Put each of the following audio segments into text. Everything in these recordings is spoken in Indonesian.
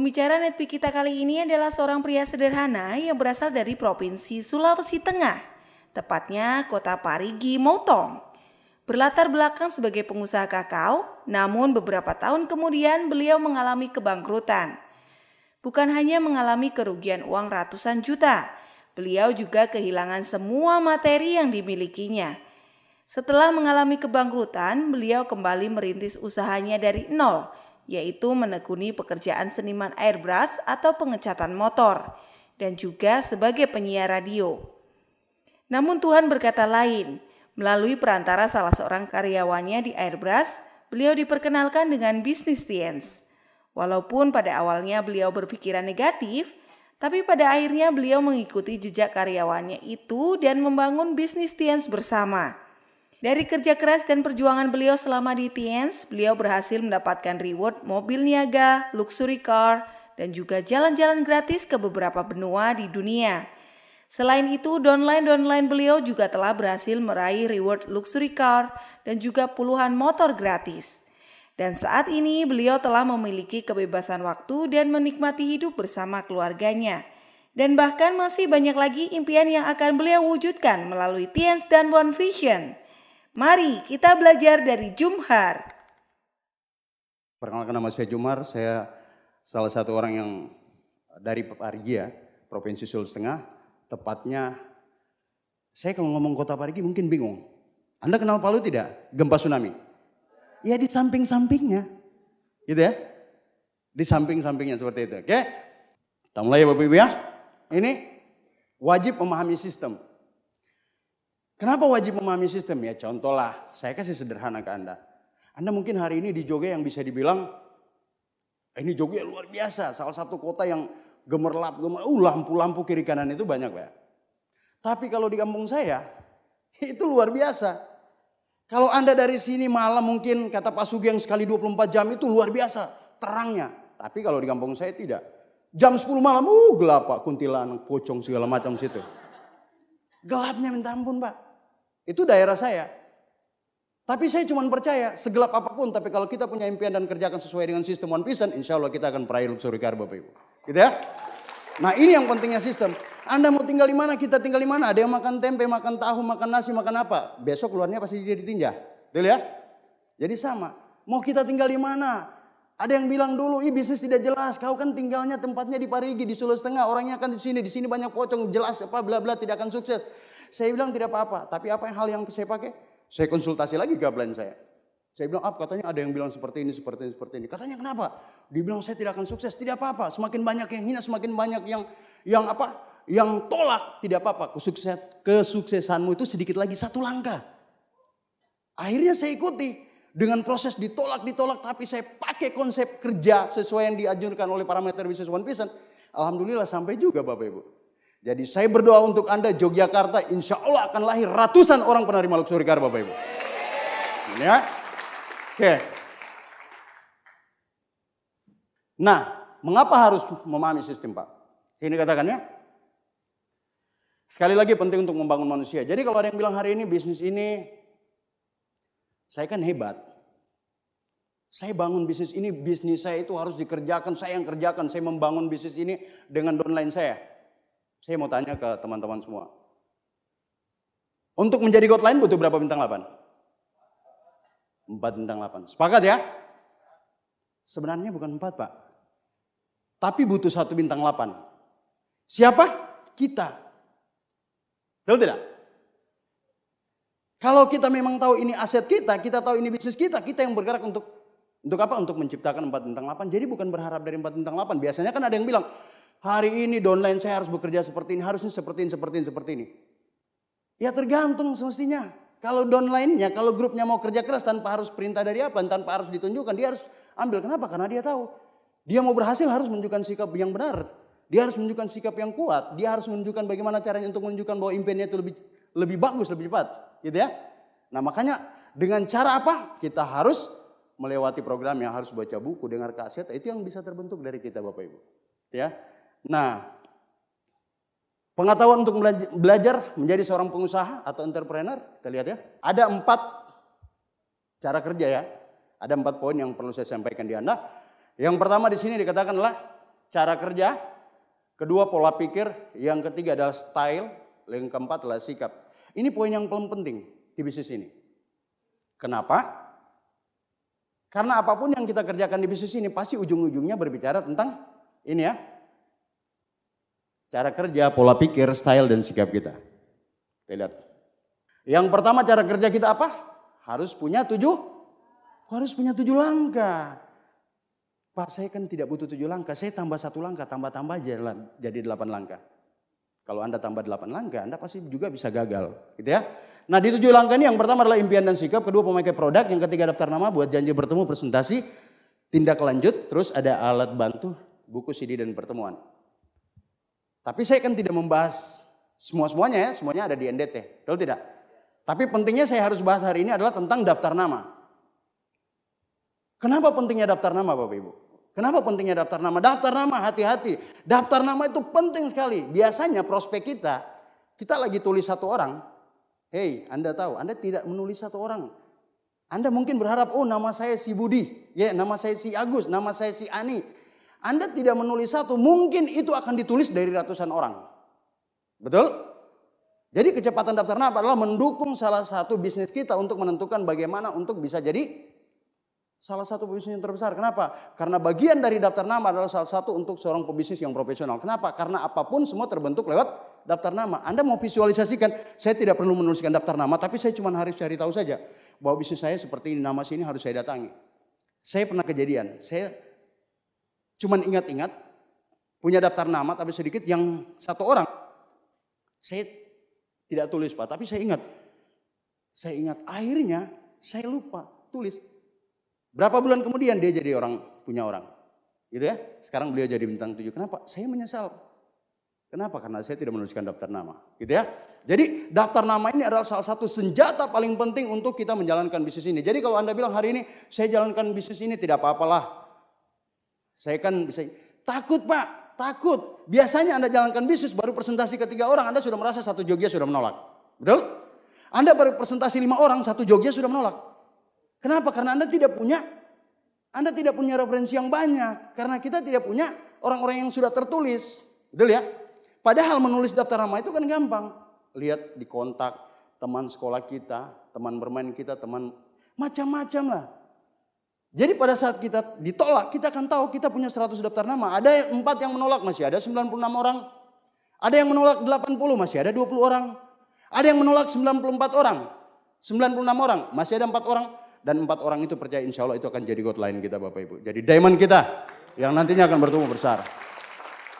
Pembicara Netpi kita kali ini adalah seorang pria sederhana yang berasal dari Provinsi Sulawesi Tengah, tepatnya kota Parigi Motong. Berlatar belakang sebagai pengusaha kakao, namun beberapa tahun kemudian beliau mengalami kebangkrutan. Bukan hanya mengalami kerugian uang ratusan juta, beliau juga kehilangan semua materi yang dimilikinya. Setelah mengalami kebangkrutan, beliau kembali merintis usahanya dari nol, yaitu menekuni pekerjaan seniman airbrush atau pengecatan motor, dan juga sebagai penyiar radio. Namun Tuhan berkata lain, melalui perantara salah seorang karyawannya di airbrush, beliau diperkenalkan dengan bisnis Tiens. Walaupun pada awalnya beliau berpikiran negatif, tapi pada akhirnya beliau mengikuti jejak karyawannya itu dan membangun bisnis Tiens bersama. Dari kerja keras dan perjuangan beliau selama di Tiens, beliau berhasil mendapatkan reward mobil niaga, luxury car, dan juga jalan-jalan gratis ke beberapa benua di dunia. Selain itu, downline beliau juga telah berhasil meraih reward luxury car dan juga puluhan motor gratis. Dan saat ini beliau telah memiliki kebebasan waktu dan menikmati hidup bersama keluarganya. Dan bahkan masih banyak lagi impian yang akan beliau wujudkan melalui Tiens dan One Vision. Mari kita belajar dari Jumhar. Perkenalkan, nama saya Jumhar, saya salah satu orang yang dari Parigi ya, Provinsi Sulawesi Tengah. Tepatnya, saya kalau ngomong kota Parigi mungkin bingung. Anda kenal Palu tidak? Gempa tsunami? Ya di samping-sampingnya, gitu ya. Di samping-sampingnya seperti itu, oke? Kita mulai ya Bapak Ibu ya. Ini wajib memahami sistem. Kenapa wajib memahami sistem? Ya contohlah, saya kasih sederhana ke Anda. Anda mungkin hari ini di Jogja yang bisa dibilang, ini Jogja luar biasa. Salah satu kota yang gemerlap, lampu-lampu kiri kanan itu banyak Pak. Tapi kalau di kampung saya, itu luar biasa. Kalau Anda dari sini malam mungkin kata Pak Sugeng sekali 24 jam itu luar biasa terangnya. Tapi kalau di kampung saya tidak. Jam 10 malam, gelap Pak, kuntilanak, pocong segala macam situ. Gelapnya minta ampun Pak. Itu daerah saya. Tapi saya cuma percaya segelap apapun, tapi kalau kita punya impian dan kerjakan sesuai dengan sistem One Vision, insya Allah kita akan meraih luxury car Bapak Ibu. Gitu ya. Nah ini yang pentingnya sistem. Anda mau tinggal di mana, kita tinggal di mana. Ada yang makan tempe, makan tahu, makan nasi, makan apa. Besok keluarnya pasti jadi tinja. Betul ya? Jadi sama. Mau kita tinggal di mana. Ada yang bilang dulu, bisnis tidak jelas. Kau kan tinggalnya tempatnya di Parigi, di Sulawesi Tengah. Orangnya kan di sini banyak pocong. Jelas apa bla bla tidak akan sukses. Saya bilang tidak apa-apa. Tapi apa hal yang saya pakai? Saya konsultasi lagi ke upline saya. Saya bilang, katanya ada yang bilang seperti ini. Katanya kenapa? Dibilang saya tidak akan sukses. Tidak apa-apa. Semakin banyak yang hina, semakin banyak yang tolak. Tidak apa-apa. Kesuksesanmu itu sedikit lagi satu langkah. Akhirnya saya ikuti. Dengan proses ditolak, tapi saya pakai konsep kerja sesuai yang dianjurkan oleh parameter bisnis One Vision. Alhamdulillah sampai juga Bapak Ibu. Jadi saya berdoa untuk Anda Yogyakarta insya Allah akan lahir ratusan orang penerima luxury car Bapak Ibu. Ya. Oke. Nah, mengapa harus memahami sistem Pak? Sini katakan ya. Sekali lagi penting untuk membangun manusia. Jadi kalau ada yang bilang hari ini bisnis ini, saya kan hebat. Saya bangun bisnis ini, bisnis saya itu harus dikerjakan, saya yang kerjakan. Saya membangun bisnis ini dengan downline saya. Saya mau tanya ke teman-teman semua. Untuk menjadi Godline butuh berapa bintang 8? 4 bintang 8. Sepakat ya? Sebenarnya bukan 4 Pak. Tapi butuh 1 bintang 8. Siapa? Kita. Betul tidak? Kalau kita memang tahu ini aset kita tahu ini bisnis kita yang bergerak untuk apa? Untuk menciptakan 4 bintang 8. Jadi bukan berharap dari 4 bintang 8. Biasanya kan ada yang bilang, hari ini downline saya harus bekerja seperti ini, harusnya seperti ini. Ya tergantung semestinya. Kalau downline-nya, kalau grupnya mau kerja keras tanpa harus perintah dari apa, tanpa harus ditunjukkan, dia harus ambil. Kenapa? Karena dia tahu. Dia mau berhasil harus menunjukkan sikap yang benar. Dia harus menunjukkan sikap yang kuat. Dia harus menunjukkan bagaimana caranya untuk menunjukkan bahwa impiannya itu lebih bagus, lebih cepat. Gitu ya. Nah makanya dengan cara apa? Kita harus melewati program yang harus baca buku, dengar kaset. Itu yang bisa terbentuk dari kita Bapak Ibu. Ya. Nah, pengetahuan untuk belajar menjadi seorang pengusaha atau entrepreneur, kita lihat ya. Ada 4 cara kerja ya. Ada 4 poin yang perlu saya sampaikan di Anda. Yang pertama di sini dikatakan adalah cara kerja, kedua pola pikir, yang ketiga adalah style, yang keempat adalah sikap. Ini poin yang paling penting di bisnis ini. Kenapa? Karena apapun yang kita kerjakan di bisnis ini pasti ujung-ujungnya berbicara tentang ini ya. Cara kerja, pola pikir, style, dan sikap kita. Kita lihat. Yang pertama cara kerja kita apa? Harus punya 7 langkah. Pak, saya kan tidak butuh 7 langkah, saya tambah 1 langkah, tambah aja jadi 8 langkah. Kalau Anda tambah 8 langkah, Anda pasti juga bisa gagal, gitu ya. Nah di 7 langkah ini yang pertama adalah impian dan sikap, kedua pemakai produk, yang ketiga daftar nama, buat janji bertemu, presentasi, tindak lanjut, terus ada alat bantu, buku, CD, dan pertemuan. Tapi saya kan tidak membahas semuanya ya, semuanya ada di NDT, betul tidak? Tapi pentingnya saya harus bahas hari ini adalah tentang daftar nama. Kenapa pentingnya daftar nama Bapak Ibu? Kenapa pentingnya daftar nama? Daftar nama, hati-hati. Daftar nama itu penting sekali. Biasanya prospek kita lagi tulis 1 orang. Hei, Anda tahu, Anda tidak menulis 1 orang. Anda mungkin berharap, oh nama saya si Budi, ya nama saya si Agus, nama saya si Ani. Anda tidak menulis 1, mungkin itu akan ditulis dari ratusan orang. Betul? Jadi kecepatan daftar nama adalah mendukung salah satu bisnis kita untuk menentukan bagaimana untuk bisa jadi salah satu pebisnis yang terbesar. Kenapa? Karena bagian dari daftar nama adalah salah satu untuk seorang pebisnis yang profesional. Kenapa? Karena apapun semua terbentuk lewat daftar nama. Anda mau visualisasikan, saya tidak perlu menuliskan daftar nama, tapi saya cuma harus cari tahu saja bahwa bisnis saya seperti ini, nama sini harus saya datangi. Saya pernah kejadian, saya cuma ingat-ingat punya daftar nama tapi sedikit, yang 1 orang saya tidak tulis Pak, tapi saya ingat akhirnya saya lupa tulis. Berapa bulan kemudian dia jadi punya orang. Gitu ya. Sekarang beliau jadi bintang 7. Kenapa? Saya menyesal. Kenapa? Karena saya tidak menuliskan daftar nama. Gitu ya. Jadi daftar nama ini adalah salah satu senjata paling penting untuk kita menjalankan bisnis ini. Jadi kalau Anda bilang hari ini saya jalankan bisnis ini tidak apa-apalah. Saya kan bisa takut Pak, takut. Biasanya Anda jalankan bisnis baru presentasi ke 3 orang Anda sudah merasa 1 Jogja sudah menolak. Betul? Anda baru presentasi 5 orang 1 Jogja sudah menolak. Kenapa? Karena Anda tidak punya referensi yang banyak. Karena kita tidak punya orang-orang yang sudah tertulis. Betul ya? Padahal menulis daftar nama itu kan gampang. Lihat di kontak teman sekolah kita, teman bermain kita, teman macam-macam lah. Jadi pada saat kita ditolak, kita akan tahu kita punya 100 daftar nama. Ada 4 yang menolak, masih ada 96 orang. Ada yang menolak 80, masih ada 20 orang. Ada yang menolak 94 orang. 96 orang, masih ada 4 orang. Dan 4 orang itu percaya insya Allah itu akan jadi godline kita Bapak Ibu. Jadi diamond kita yang nantinya akan bertumbuh besar.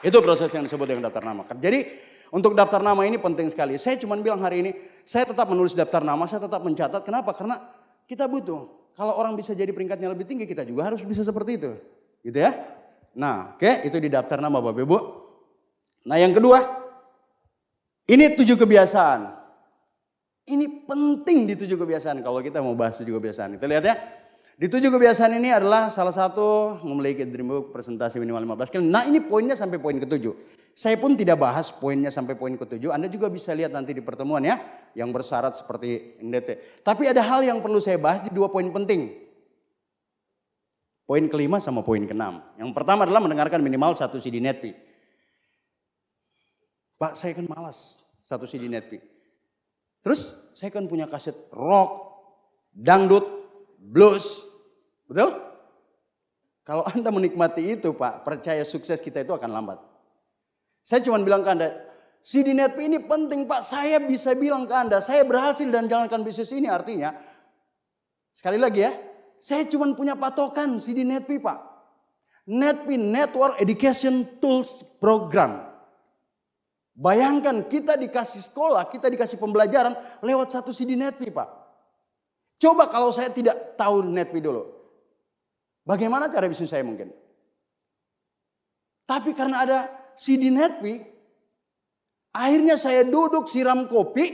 Itu proses yang disebut dengan daftar nama. Jadi untuk daftar nama ini penting sekali. Saya cuma bilang hari ini, saya tetap menulis daftar nama, saya tetap mencatat. Kenapa? Karena kita butuh. Kalau orang bisa jadi peringkatnya lebih tinggi, kita juga harus bisa seperti itu. Gitu ya. Nah oke, itu di daftar nama Bapak Ibu. Nah yang kedua, ini 7 kebiasaan. Ini penting di 7 kebiasaan kalau kita mau bahas 7 kebiasaan. Kita lihat ya. Di 7 kebiasaan ini adalah salah satu memiliki dream book, presentasi minimal 15 kali. Nah ini poinnya sampai poin ke-7. Saya pun tidak bahas poinnya sampai poin ke-7. Anda juga bisa lihat nanti di pertemuan ya. Yang bersyarat seperti NDT. Tapi ada hal yang perlu saya bahas di 2 poin penting. Poin ke-5 sama poin ke-6. Yang pertama adalah mendengarkan minimal 1 CD Netpi. Pak saya kan malas 1 CD Netpi. Terus saya kan punya kaset rock, dangdut, blues. Betul? Kalau Anda menikmati itu Pak, percaya sukses kita itu akan lambat. Saya cuma bilang ke Anda, CD Netpi ini penting Pak. Saya bisa bilang ke Anda, saya berhasil dan jalankan bisnis ini artinya. Sekali lagi ya, saya cuma punya patokan CD Netpi Pak. Netpi, Network Education Tools Program. Bayangkan kita dikasih sekolah, kita dikasih pembelajaran lewat 1 CD Netpi Pak. Coba kalau saya tidak tahu Netpi dulu. Bagaimana cara bisnis saya mungkin? Tapi karena ada CD Netpi, akhirnya saya duduk siram kopi,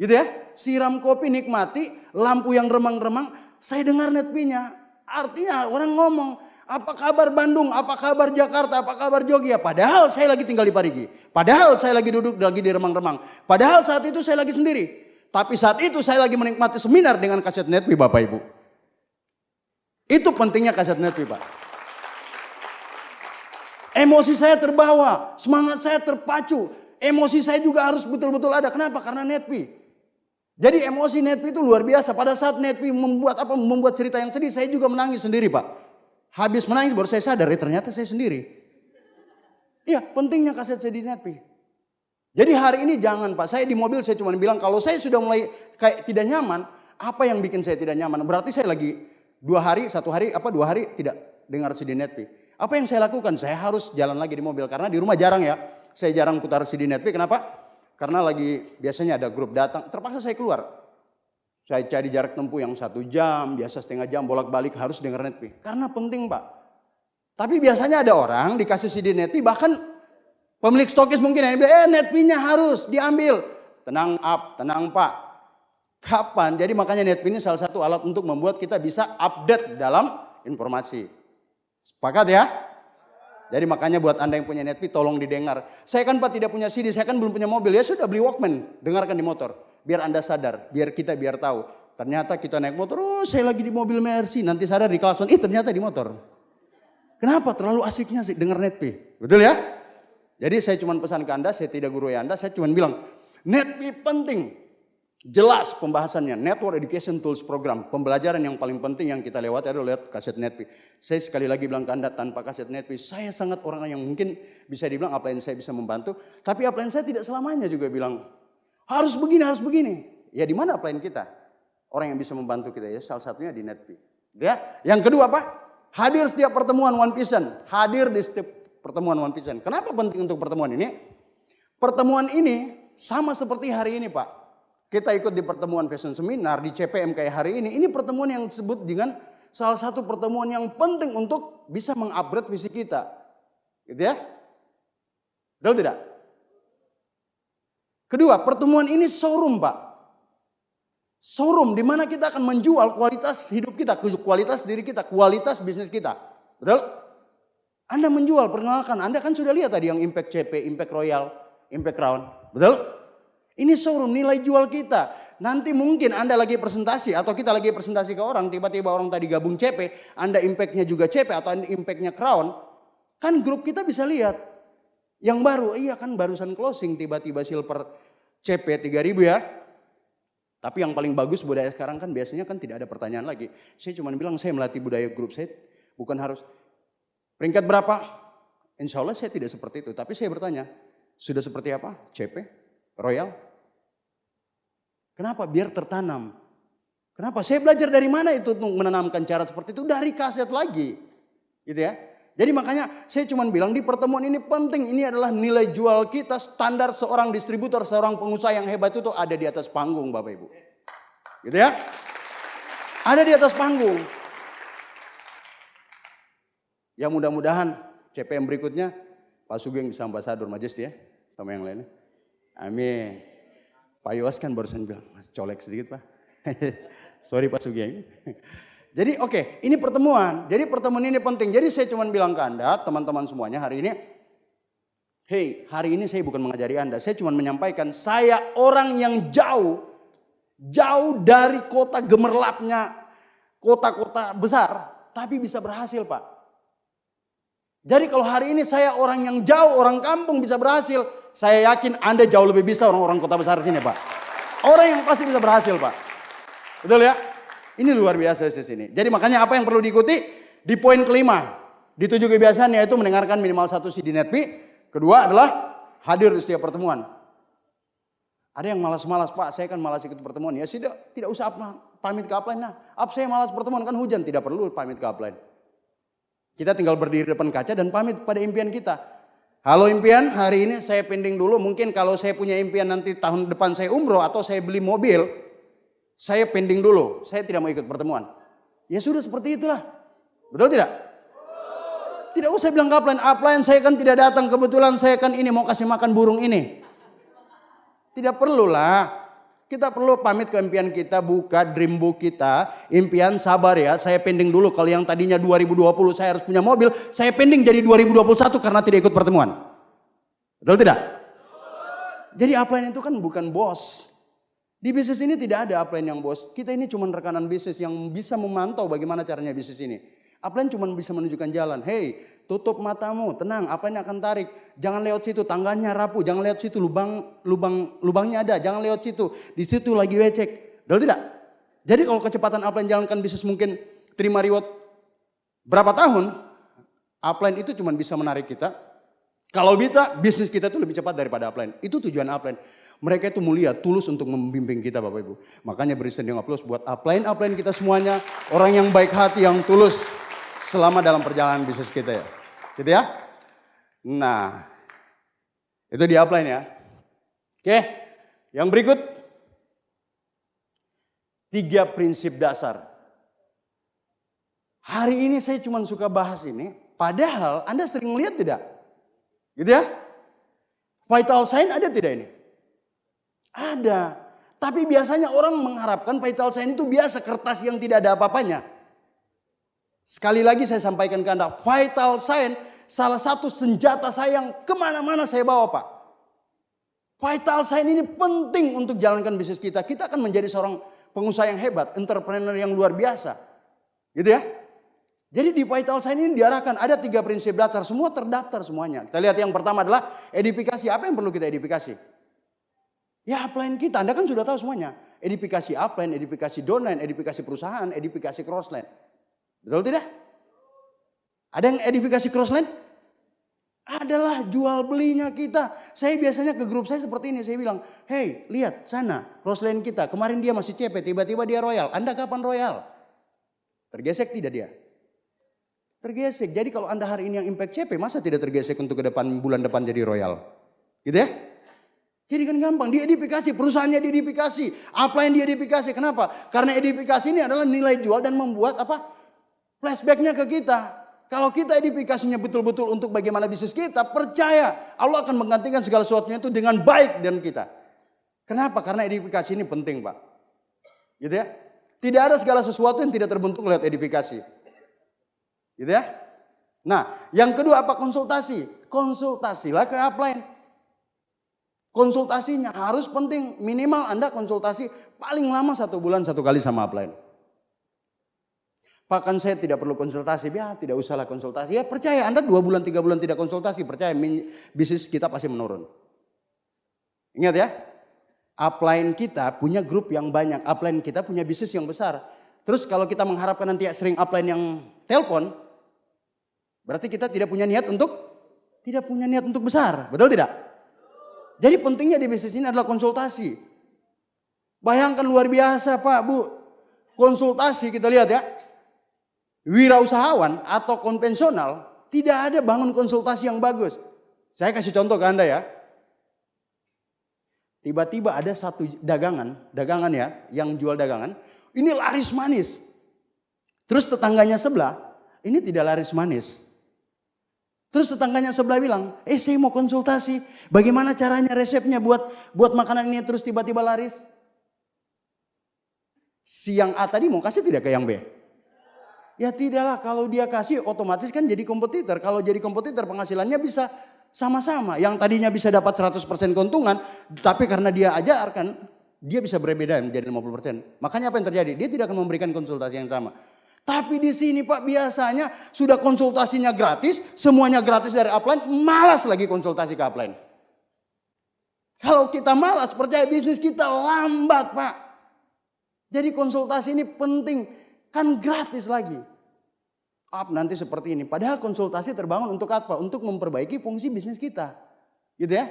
gitu ya. Siram kopi nikmati, lampu yang remang-remang, saya dengar Netpinya. Artinya orang ngomong, apa kabar Bandung, apa kabar Jakarta, apa kabar Jogja. Padahal saya lagi tinggal di Parigi. Padahal saya lagi duduk lagi di remang-remang. Padahal saat itu saya lagi sendiri. Tapi saat itu saya lagi menikmati seminar dengan kaset Netpi Bapak Ibu. Itu pentingnya kaset Netpi Pak. Emosi saya terbawa, semangat saya terpacu. Emosi saya juga harus betul-betul ada. Kenapa? Karena Netpi. Jadi emosi Netpi itu luar biasa. Pada saat Netpi membuat cerita yang sedih, saya juga menangis sendiri, Pak. Habis menangis baru saya sadar, ternyata saya sendiri. Iya, pentingnya kaset CD Netpi. Jadi hari ini jangan, Pak. Saya di mobil saya cuma bilang kalau saya sudah mulai kayak tidak nyaman, apa yang bikin saya tidak nyaman? Berarti saya lagi 2 hari tidak dengar CD Netpi. Apa yang saya lakukan? Saya harus jalan lagi di mobil karena di rumah jarang ya. Saya jarang putar CD Netpi. Kenapa? Karena lagi biasanya ada grup datang. Terpaksa saya keluar. Saya cari jarak tempuh yang 1 jam, biasa setengah jam bolak-balik harus dengar Netpi. Karena penting, Pak. Tapi biasanya ada orang dikasih CD Netpi, bahkan pemilik stokis mungkin yang bilang, Netpi-nya harus diambil. Tenang tenang Pak. Kapan? Jadi makanya Netpi ini salah satu alat untuk membuat kita bisa update dalam informasi. Sepakat ya? Jadi makanya buat Anda yang punya Netpi tolong didengar. Saya kan Pak tidak punya CD, saya kan belum punya mobil. Ya sudah beli Walkman, dengarkan di motor. Biar Anda sadar, biar tahu. Ternyata kita naik motor, saya lagi di mobil Mercy. Nanti sadar di klakson, ternyata di motor. Kenapa? Terlalu asiknya sih dengar Netpi. Betul ya? Jadi saya cuma pesan ke Anda, saya tidak gurui Anda. Saya cuma bilang, Netpi penting. Jelas pembahasannya, Network Education Tools Program. Pembelajaran yang paling penting yang kita lewati adalah lewat kaset Netpi. Saya sekali lagi bilang ke Anda, tanpa kaset Netpi, saya sangat orang yang mungkin bisa dibilang upline saya bisa membantu. Tapi upline saya tidak selamanya juga bilang, harus begini. Ya di mana upline kita? Orang yang bisa membantu kita ya, salah satunya di Netpi. Ya. Yang kedua Pak, hadir setiap pertemuan One Vision. Hadir di setiap pertemuan One Vision. Kenapa penting untuk pertemuan ini? Pertemuan ini sama seperti hari ini Pak. Kita ikut di pertemuan Vision Seminar di CPM kayak hari ini. Ini pertemuan yang disebut dengan salah satu pertemuan yang penting untuk bisa mengupgrade visi kita. Gitu ya. Betul tidak? Kedua, pertemuan ini showroom Pak. Showroom di mana kita akan menjual kualitas hidup kita, kualitas diri kita, kualitas bisnis kita. Betul? Anda menjual, perkenalkan. Anda kan sudah lihat tadi yang Impact CP, Impact Royal, Impact Crown. Betul? Ini showroom, nilai jual kita. Nanti mungkin Anda lagi presentasi atau kita lagi presentasi ke orang, tiba-tiba orang tadi gabung CP, Anda Impact-nya juga CP atau Impact-nya Crown, kan grup kita bisa lihat. Yang baru, iya kan barusan closing, tiba-tiba silver CP 3.000 ya. Tapi yang paling bagus budaya sekarang kan biasanya kan tidak ada pertanyaan lagi. Saya cuma bilang saya melatih budaya grup saya, bukan harus peringkat berapa. Insya Allah saya tidak seperti itu, tapi saya bertanya, sudah seperti apa CP, Royal? Kenapa? Biar tertanam. Kenapa? Saya belajar dari mana itu untuk menanamkan cara seperti itu? Dari kaset lagi. Gitu ya. Jadi makanya saya cuma bilang di pertemuan ini penting. Ini adalah nilai jual kita, standar seorang distributor, seorang pengusaha yang hebat itu ada di atas panggung Bapak Ibu. Gitu ya. Ada di atas panggung. Ya mudah-mudahan CPM berikutnya Pak Sugeng bisa ambasador Majesty ya. Sama yang lainnya. Amin. Pak Yos kan barusan bilang, Mas colek sedikit Pak. Sorry Pak Sugeng. Jadi oke, ini pertemuan. Jadi pertemuan ini penting. Jadi saya cuma bilang ke Anda, teman-teman semuanya hari ini. Hey, hari ini saya bukan mengajari Anda. Saya cuma menyampaikan, saya orang yang jauh dari kota gemerlapnya, kota-kota besar. Tapi bisa berhasil Pak. Jadi kalau hari ini saya orang yang jauh, orang kampung bisa berhasil. Saya yakin Anda jauh lebih bisa orang-orang kota besar sini Pak. Orang yang pasti bisa berhasil Pak. Betul ya? Ini luar biasa di sini. Jadi makanya apa yang perlu diikuti? Di poin kelima. Di 7 kebiasaan yaitu mendengarkan minimal 1 CD Netpi. Kedua adalah hadir di setiap pertemuan. Ada yang malas-malas Pak, saya kan malas ikut pertemuan. Ya tidak usah pamit ke upline. Nah, saya malas pertemuan kan hujan, tidak perlu pamit ke upline. Kita tinggal berdiri depan kaca dan pamit pada impian kita. Halo impian, hari ini saya pending dulu. Mungkin kalau saya punya impian nanti tahun depan saya umroh atau saya beli mobil, saya pending dulu. Saya tidak mau ikut pertemuan. Ya sudah seperti itulah. Betul tidak? Tidak usah bilang ke upline saya kan tidak datang. Kebetulan saya kan ini mau kasih makan burung ini. Tidak perlulah. Kita perlu pamit ke impian kita, buka dream book kita. Impian sabar ya, saya pending dulu. Kalau yang tadinya 2020 saya harus punya mobil, saya pending jadi 2021 karena tidak ikut pertemuan. Betul tidak? Jadi upline itu kan bukan bos. Di bisnis ini tidak ada upline yang bos. Kita ini cuma rekanan bisnis yang bisa memantau bagaimana caranya bisnis ini. Upline cuma bisa menunjukkan jalan. Hey, tutup matamu, tenang, upline akan tarik. Jangan lewat situ, tangganya rapuh. Jangan lewat situ, lubangnya ada. Jangan lewat situ, di situ lagi becek. Betul tidak? Jadi kalau kecepatan upline jalankan bisnis mungkin terima reward berapa tahun, upline itu cuma bisa menarik kita. Kalau bisa, bisnis kita itu lebih cepat daripada upline. Itu tujuan upline. Mereka itu mulia, tulus untuk membimbing kita Bapak Ibu. Makanya beri standing applause buat upline kita semuanya. Orang yang baik hati, yang tulus selama dalam perjalanan bisnis kita ya. Gitu ya. Nah, itu di upline ya. Oke, yang berikut. 3 prinsip dasar. Hari ini saya cuma suka bahas ini. Padahal Anda sering lihat tidak? Gitu ya. Vital sign ada tidak ini? Ada. Tapi biasanya orang mengharapkan vital sign itu biasa kertas yang tidak ada apa-apanya. Sekali lagi saya sampaikan ke Anda. Vital sign salah satu senjata saya yang kemana-mana saya bawa Pak. Vital sign ini penting untuk jalankan bisnis kita. Kita akan menjadi seorang pengusaha yang hebat. Entrepreneur yang luar biasa. Gitu ya. Jadi di vital sign ini diarahkan ada 3 prinsip dasar. Semua terdaftar semuanya. Kita lihat yang pertama adalah edifikasi. Apa yang perlu kita edifikasi? Ya upline kita, Anda kan sudah tahu semuanya. Edifikasi upline, edifikasi downline, edifikasi perusahaan, edifikasi crossline. Betul tidak? Ada yang edifikasi crossline? Adalah jual belinya kita. Saya biasanya ke grup saya seperti ini, saya bilang, hey lihat sana crossline kita. Kemarin dia masih CP, tiba-tiba dia royal. Anda kapan royal? Tergesek tidak dia? Tergesek. Jadi kalau Anda hari ini yang impact CP, masa tidak tergesek untuk ke depan bulan depan jadi royal? Gitu ya? Jadi kan gampang, diedifikasi, perusahaannya diedifikasi, upline diedifikasi. Kenapa? Karena edifikasi ini adalah nilai jual dan membuat apa? Flashbacknya ke kita. Kalau kita edifikasinya betul-betul untuk bagaimana bisnis kita, percaya Allah akan menggantikan segala sesuatunya itu dengan baik dan kita. Kenapa? Karena edifikasi ini penting Pak. Gitu ya. Tidak ada segala sesuatu yang tidak terbentuk lewat edifikasi. Gitu ya. Nah, yang kedua apa? Konsultasi. Konsultasilah ke upline. Konsultasinya harus penting. Minimal Anda konsultasi paling lama 1 bulan 1 kali sama upline. Bahkan saya tidak perlu konsultasi. Ya tidak usahlah konsultasi. Ya percaya Anda 2 bulan 3 bulan tidak konsultasi. Percaya bisnis kita pasti menurun. Ingat ya. Upline kita punya grup yang banyak. Upline kita punya bisnis yang besar. Terus kalau kita mengharapkan nanti sering upline yang telepon. Berarti kita tidak punya niat untuk besar. Betul tidak? Jadi pentingnya di bisnis ini adalah konsultasi. Bayangkan luar biasa Pak, Bu. Konsultasi kita lihat ya. Wirausahawan atau konvensional tidak ada bangun konsultasi yang bagus. Saya kasih contoh ke Anda ya. Tiba-tiba ada satu dagangan ya, yang jual dagangan. Ini laris manis. Terus tetangganya sebelah, ini tidak laris manis. Terus tetangganya sebelah bilang, saya mau konsultasi. Bagaimana caranya resepnya buat makanan ini terus tiba-tiba laris? Si yang A tadi mau kasih tidak ke yang B? Ya tidaklah, kalau dia kasih otomatis kan jadi kompetitor. Kalau jadi kompetitor penghasilannya bisa sama-sama. Yang tadinya bisa dapat 100% keuntungan, tapi karena dia ajarkan, dia bisa berbeda menjadi 50%. Makanya apa yang terjadi? Dia tidak akan memberikan konsultasi yang sama. Tapi di sini Pak biasanya sudah konsultasinya gratis, semuanya gratis dari upline, malas lagi konsultasi ke upline. Kalau kita malas, percaya bisnis kita lambat Pak. Jadi konsultasi ini penting, kan gratis lagi. Nanti seperti ini, padahal konsultasi terbangun untuk apa? Untuk memperbaiki fungsi bisnis kita. Gitu ya.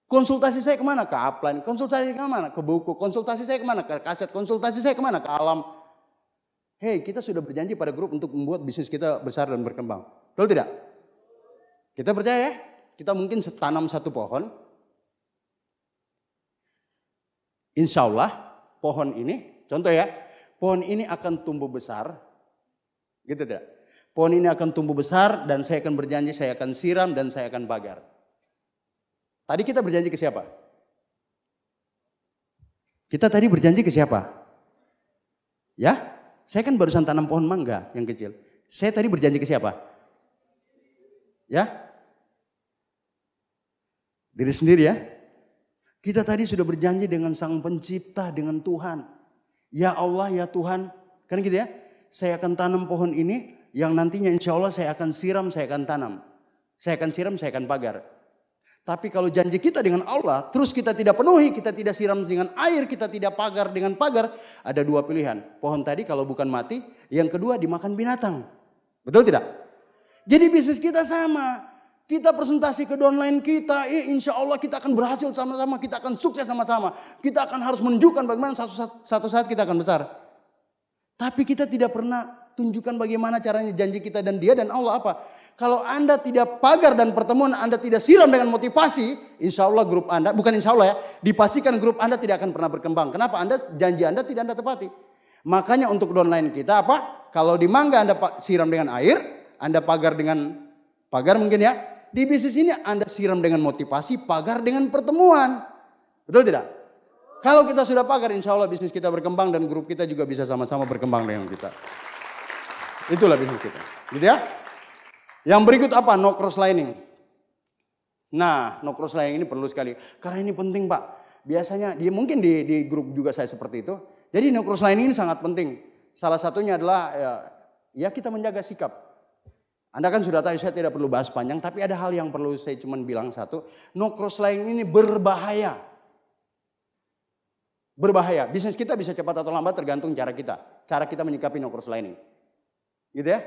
Konsultasi saya kemana? Ke upline. Konsultasi saya kemana? Ke buku. Konsultasi saya kemana? Ke kaset. Konsultasi saya kemana? Ke alam. Hey, kita sudah berjanji pada grup untuk membuat bisnis kita besar dan berkembang. Betul tidak? Kita percaya ya? Kita mungkin tanam satu pohon. Insya Allah pohon ini, contoh ya, pohon ini akan tumbuh besar. Gitu tidak? Pohon ini akan tumbuh besar dan saya akan berjanji saya akan siram dan saya akan bagar. Tadi kita berjanji ke siapa? Kita tadi berjanji ke siapa? Ya? Saya kan barusan tanam pohon mangga yang kecil. Saya tadi berjanji ke siapa? Ya? Diri sendiri ya. Kita tadi sudah berjanji dengan Sang Pencipta, dengan Tuhan. Ya Allah, ya Tuhan. Kan gitu ya. saya akan tanam pohon ini yang nantinya insya Allah saya akan siram, saya akan tanam. Saya akan siram, saya akan pagar. Tapi kalau janji kita dengan Allah, terus kita tidak penuhi, kita tidak siram dengan air, kita tidak pagar dengan pagar, ada dua pilihan. Pohon tadi kalau bukan mati, yang kedua dimakan binatang. Betul tidak? Jadi bisnis kita sama. Kita presentasi ke downline kita, insya Allah kita akan berhasil sama-sama, kita akan sukses sama-sama. Kita akan harus menunjukkan bagaimana satu saat kita akan besar. Tapi kita tidak pernah tunjukkan bagaimana caranya janji kita dan dia dan Allah apa. Kalau Anda tidak pagar dan pertemuan Anda tidak siram dengan motivasi, insya Allah grup Anda, bukan insya Allah ya, dipastikan grup Anda tidak akan pernah berkembang. Kenapa? Janji Anda tidak Anda tepati. Makanya untuk downline kita apa? Kalau di mangga Anda siram dengan air, Anda pagar dengan pagar mungkin ya. Di bisnis ini Anda siram dengan motivasi, pagar dengan pertemuan. Betul tidak? Kalau kita sudah pagar, insya Allah bisnis kita berkembang dan grup kita juga bisa sama-sama berkembang dengan kita. Itulah bisnis kita. Gitu ya? Yang berikut apa? No cross lining. Nah, no cross lining ini perlu sekali. Karena ini penting Pak. Biasanya, dia mungkin di grup juga saya seperti itu. Jadi no cross lining ini sangat penting. Salah satunya adalah ya kita menjaga sikap. Anda kan sudah tahu saya tidak perlu bahas panjang, tapi ada hal yang perlu saya cuma bilang satu. No cross lining ini berbahaya. Berbahaya. Bisnis kita bisa cepat atau lambat tergantung cara kita. Cara kita menyikapi no cross lining. Gitu ya.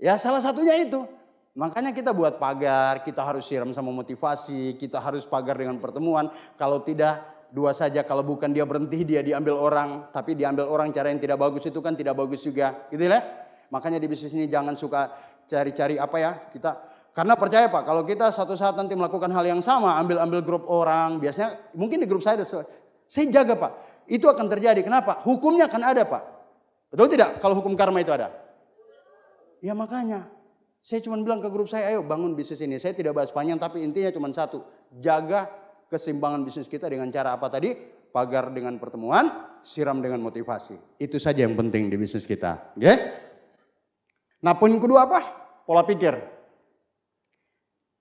Ya salah satunya itu. Makanya kita buat pagar, kita harus siram sama motivasi, kita harus pagar dengan pertemuan. Kalau tidak, dua saja. Kalau bukan dia berhenti, dia diambil orang. Tapi diambil orang cara yang tidak bagus itu kan tidak bagus juga. Gitu ya. Makanya di bisnis ini jangan suka cari-cari apa ya karena percaya Pak, kalau kita suatu saat nanti melakukan hal yang sama, ambil grup orang, biasanya mungkin di grup saya jaga Pak, itu akan terjadi. Kenapa? Hukumnya akan ada Pak. Betul tidak? Kalau hukum karma itu ada. Ya makanya, saya cuma bilang ke grup saya, ayo bangun bisnis ini. Saya tidak bahas panjang, tapi intinya cuma satu, jaga keseimbangan bisnis kita dengan cara apa tadi? Pagar dengan pertemuan, siram dengan motivasi. Itu saja yang penting di bisnis kita. Oke? Nah poin kedua apa? Pola pikir.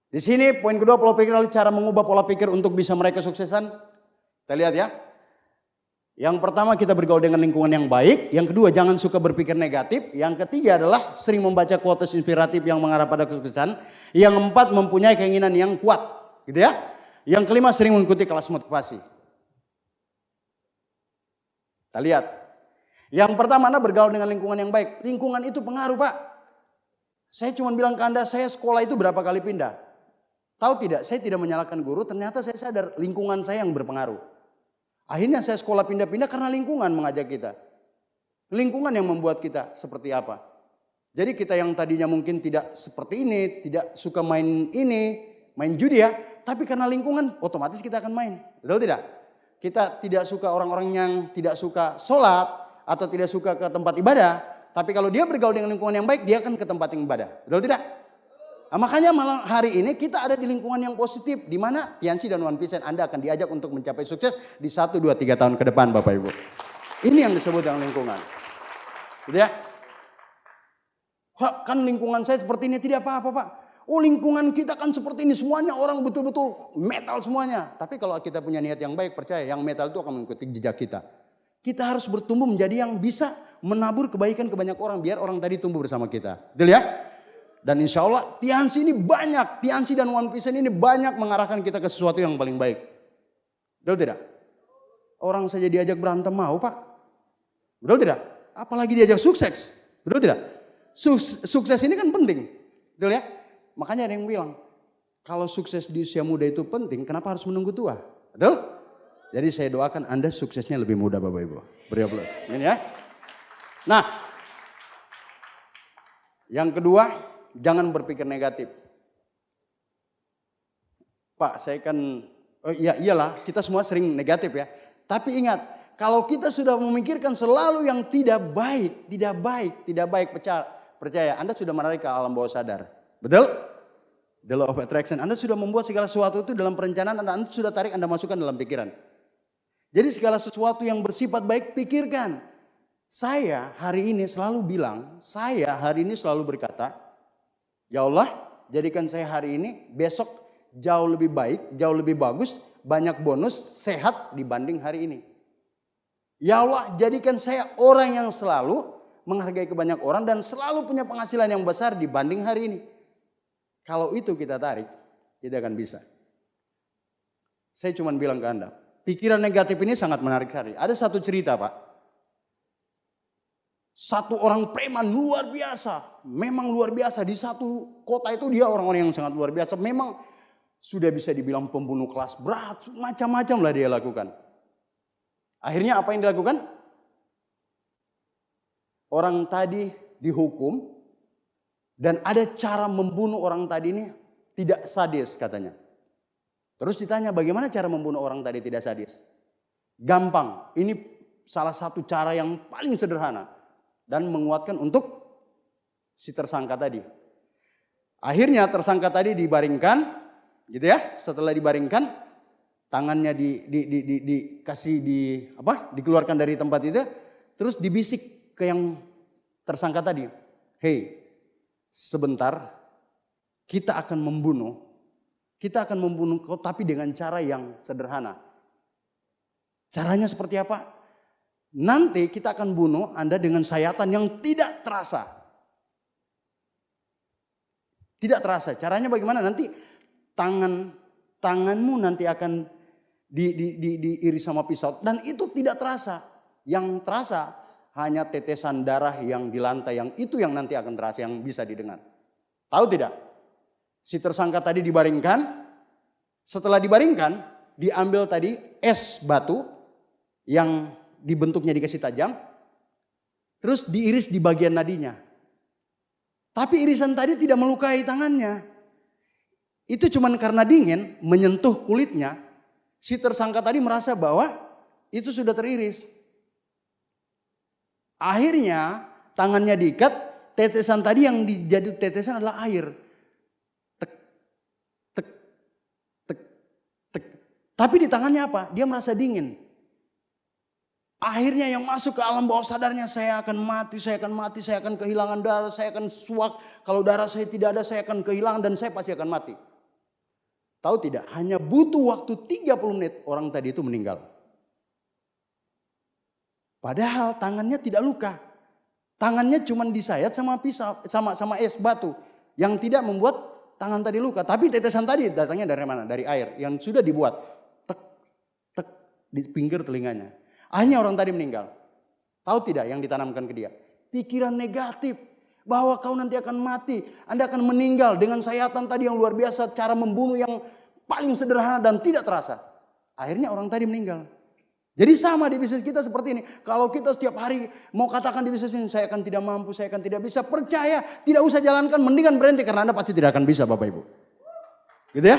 Di sini poin kedua pola pikir adalah cara mengubah pola pikir untuk bisa meraih kesuksesan. Kita lihat ya. Yang pertama kita bergaul dengan lingkungan yang baik. Yang kedua jangan suka berpikir negatif. Yang ketiga adalah sering membaca quotes inspiratif yang mengarah pada kesuksesan. Yang keempat mempunyai keinginan yang kuat. Gitu ya. Yang kelima sering mengikuti kelas motivasi. Kita lihat. Yang pertama Anda bergaul dengan lingkungan yang baik. Lingkungan itu pengaruh Pak. Saya cuma bilang ke Anda, saya sekolah itu berapa kali pindah. Tahu tidak, saya tidak menyalahkan guru, ternyata saya sadar lingkungan saya yang berpengaruh. Akhirnya saya sekolah pindah-pindah karena lingkungan mengajak kita. Lingkungan yang membuat kita seperti apa. Jadi kita yang tadinya mungkin tidak seperti ini, tidak suka main judi ya. Tapi karena lingkungan otomatis kita akan main. Betul tidak? Kita tidak suka orang-orang yang tidak suka sholat atau tidak suka ke tempat ibadah. Tapi kalau dia bergaul dengan lingkungan yang baik, dia akan ke tempat yang ibadah. Betul tidak? Nah, makanya malam hari ini kita ada di lingkungan yang positif. Di mana Tianci dan One Piece Anda akan diajak untuk mencapai sukses di 1, 2, 3 tahun ke depan Bapak Ibu. Ini yang disebut dengan lingkungan. Gitu ya? Pak, kan lingkungan saya seperti ini, tidak apa-apa Pak. Oh lingkungan kita kan seperti ini, semuanya orang betul-betul metal semuanya. Tapi kalau kita punya niat yang baik, percaya yang metal itu akan mengikuti jejak kita. Kita harus bertumbuh menjadi yang bisa menabur kebaikan ke banyak orang. Biar orang tadi tumbuh bersama kita. Betul ya? Dan insya Allah Tianci ini banyak. Tianci dan One Piece ini banyak mengarahkan kita ke sesuatu yang paling baik. Betul tidak? Orang saja diajak berantem mau Pak. Betul tidak? Apalagi diajak sukses. Betul tidak? Sukses ini kan penting. Betul ya? Makanya ada yang bilang. Kalau sukses di usia muda itu penting. Kenapa harus menunggu tua? Betul? Jadi saya doakan Anda suksesnya lebih mudah Bapak Ibu. Beri aplaus. Ini ya. Nah, yang kedua, jangan berpikir negatif. Pak, saya kan, iyalah kita semua sering negatif ya. Tapi ingat, kalau kita sudah memikirkan selalu yang tidak baik, percaya Anda sudah menarik ke alam bawah sadar. Betul? The law of attraction. Anda sudah membuat segala sesuatu itu dalam perencanaan Anda sudah tarik, Anda masukkan dalam pikiran. Jadi segala sesuatu yang bersifat baik pikirkan. Saya hari ini selalu berkata, ya Allah jadikan saya hari ini, besok jauh lebih baik, jauh lebih bagus, banyak bonus, sehat dibanding hari ini. Ya Allah, jadikan saya orang yang selalu menghargai kebanyak orang dan selalu punya penghasilan yang besar dibanding hari ini. Kalau itu kita tarik, tidak akan bisa. Saya cuma bilang ke Anda, pikiran negatif ini sangat menarik sekali. Ada satu cerita, Pak. Satu orang preman luar biasa, memang luar biasa. Di satu kota itu dia orang-orang yang sangat luar biasa. Memang sudah bisa dibilang pembunuh kelas berat, macam-macam lah dia lakukan. Akhirnya apa yang dilakukan? Orang tadi dihukum dan ada cara membunuh orang tadi ini tidak sadis katanya. Terus ditanya bagaimana cara membunuh orang tadi tidak sadis? Gampang, ini salah satu cara yang paling sederhana dan menguatkan untuk si tersangka tadi. Akhirnya tersangka tadi dibaringkan, gitu ya. Setelah dibaringkan, tangannya dikeluarkan dari tempat itu, terus dibisik ke yang tersangka tadi. Hei, sebentar, kita akan membunuh kau tapi dengan cara yang sederhana. Caranya seperti apa? Nanti kita akan bunuh Anda dengan sayatan yang tidak terasa. Tidak terasa. Caranya bagaimana? Nanti tanganmu nanti akan diiris sama pisau dan itu tidak terasa. Yang terasa hanya tetesan darah yang di lantai, yang itu yang nanti akan terasa, yang bisa didengar. Tahu tidak? Si tersangka tadi dibaringkan. Setelah dibaringkan, diambil tadi es batu yang dibentuknya dikasih tajam, terus diiris di bagian nadinya. Tapi irisan tadi tidak melukai tangannya. Itu cuma karena dingin menyentuh kulitnya, si tersangka tadi merasa bahwa itu sudah teriris. Akhirnya tangannya diikat, tetesan tadi yang jadi tetesan adalah air. Tek, tek, tek, tek. Tapi di tangannya apa? Dia merasa dingin. Akhirnya yang masuk ke alam bawah sadarnya, saya akan mati, saya akan kehilangan darah, saya akan suak. Kalau darah saya tidak ada, saya akan kehilangan dan saya pasti akan mati. Tahu tidak, hanya butuh waktu 30 menit orang tadi itu meninggal. Padahal tangannya tidak luka. Tangannya cuma disayat sama pisau, sama es batu yang tidak membuat tangan tadi luka. Tapi tetesan tadi datangnya dari mana? Dari air yang sudah dibuat. Tek, tek di pinggir telinganya. Akhirnya orang tadi meninggal. Tahu tidak yang ditanamkan ke dia? Pikiran negatif. Bahwa kau nanti akan mati. Anda akan meninggal dengan sayatan tadi yang luar biasa. Cara membunuh yang paling sederhana dan tidak terasa. Akhirnya orang tadi meninggal. Jadi sama di bisnis kita seperti ini. Kalau kita setiap hari mau katakan di bisnis ini, saya akan tidak mampu, saya akan tidak bisa. Percaya, tidak usah jalankan, mendingan berhenti. Karena Anda pasti tidak akan bisa Bapak Ibu. Gitu ya.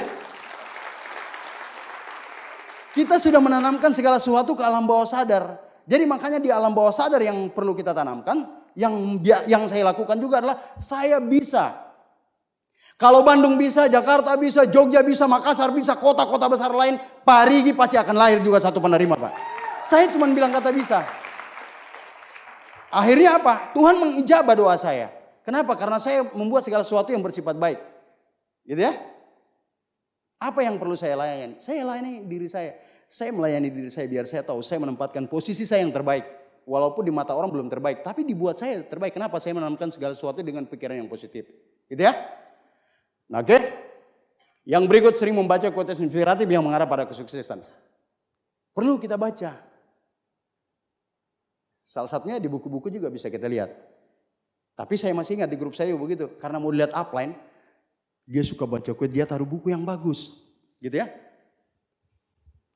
Kita sudah menanamkan segala sesuatu ke alam bawah sadar. Jadi makanya di alam bawah sadar yang perlu kita tanamkan, yang saya lakukan juga adalah saya bisa. Kalau Bandung bisa, Jakarta bisa, Jogja bisa, Makassar bisa, kota-kota besar lain, Parigi pasti akan lahir juga satu penerima, Pak. Saya cuma bilang kata bisa. Akhirnya apa? Tuhan mengijabah doa saya. Kenapa? Karena saya membuat segala sesuatu yang bersifat baik. Gitu ya? Apa yang perlu saya layani? Saya layani diri saya. Saya melayani diri saya biar saya tahu saya menempatkan posisi saya yang terbaik. Walaupun di mata orang belum terbaik. Tapi dibuat saya terbaik. Kenapa? Saya menanamkan segala sesuatu dengan pikiran yang positif. Gitu ya? Nah, oke. Yang berikut sering membaca quotes inspiratif yang mengarah pada kesuksesan. Perlu kita baca. Salah satunya di buku-buku juga bisa kita lihat. Tapi saya masih ingat di grup saya begitu. Karena mau lihat upline. Dia suka baca quote, dia taruh buku yang bagus. Gitu ya.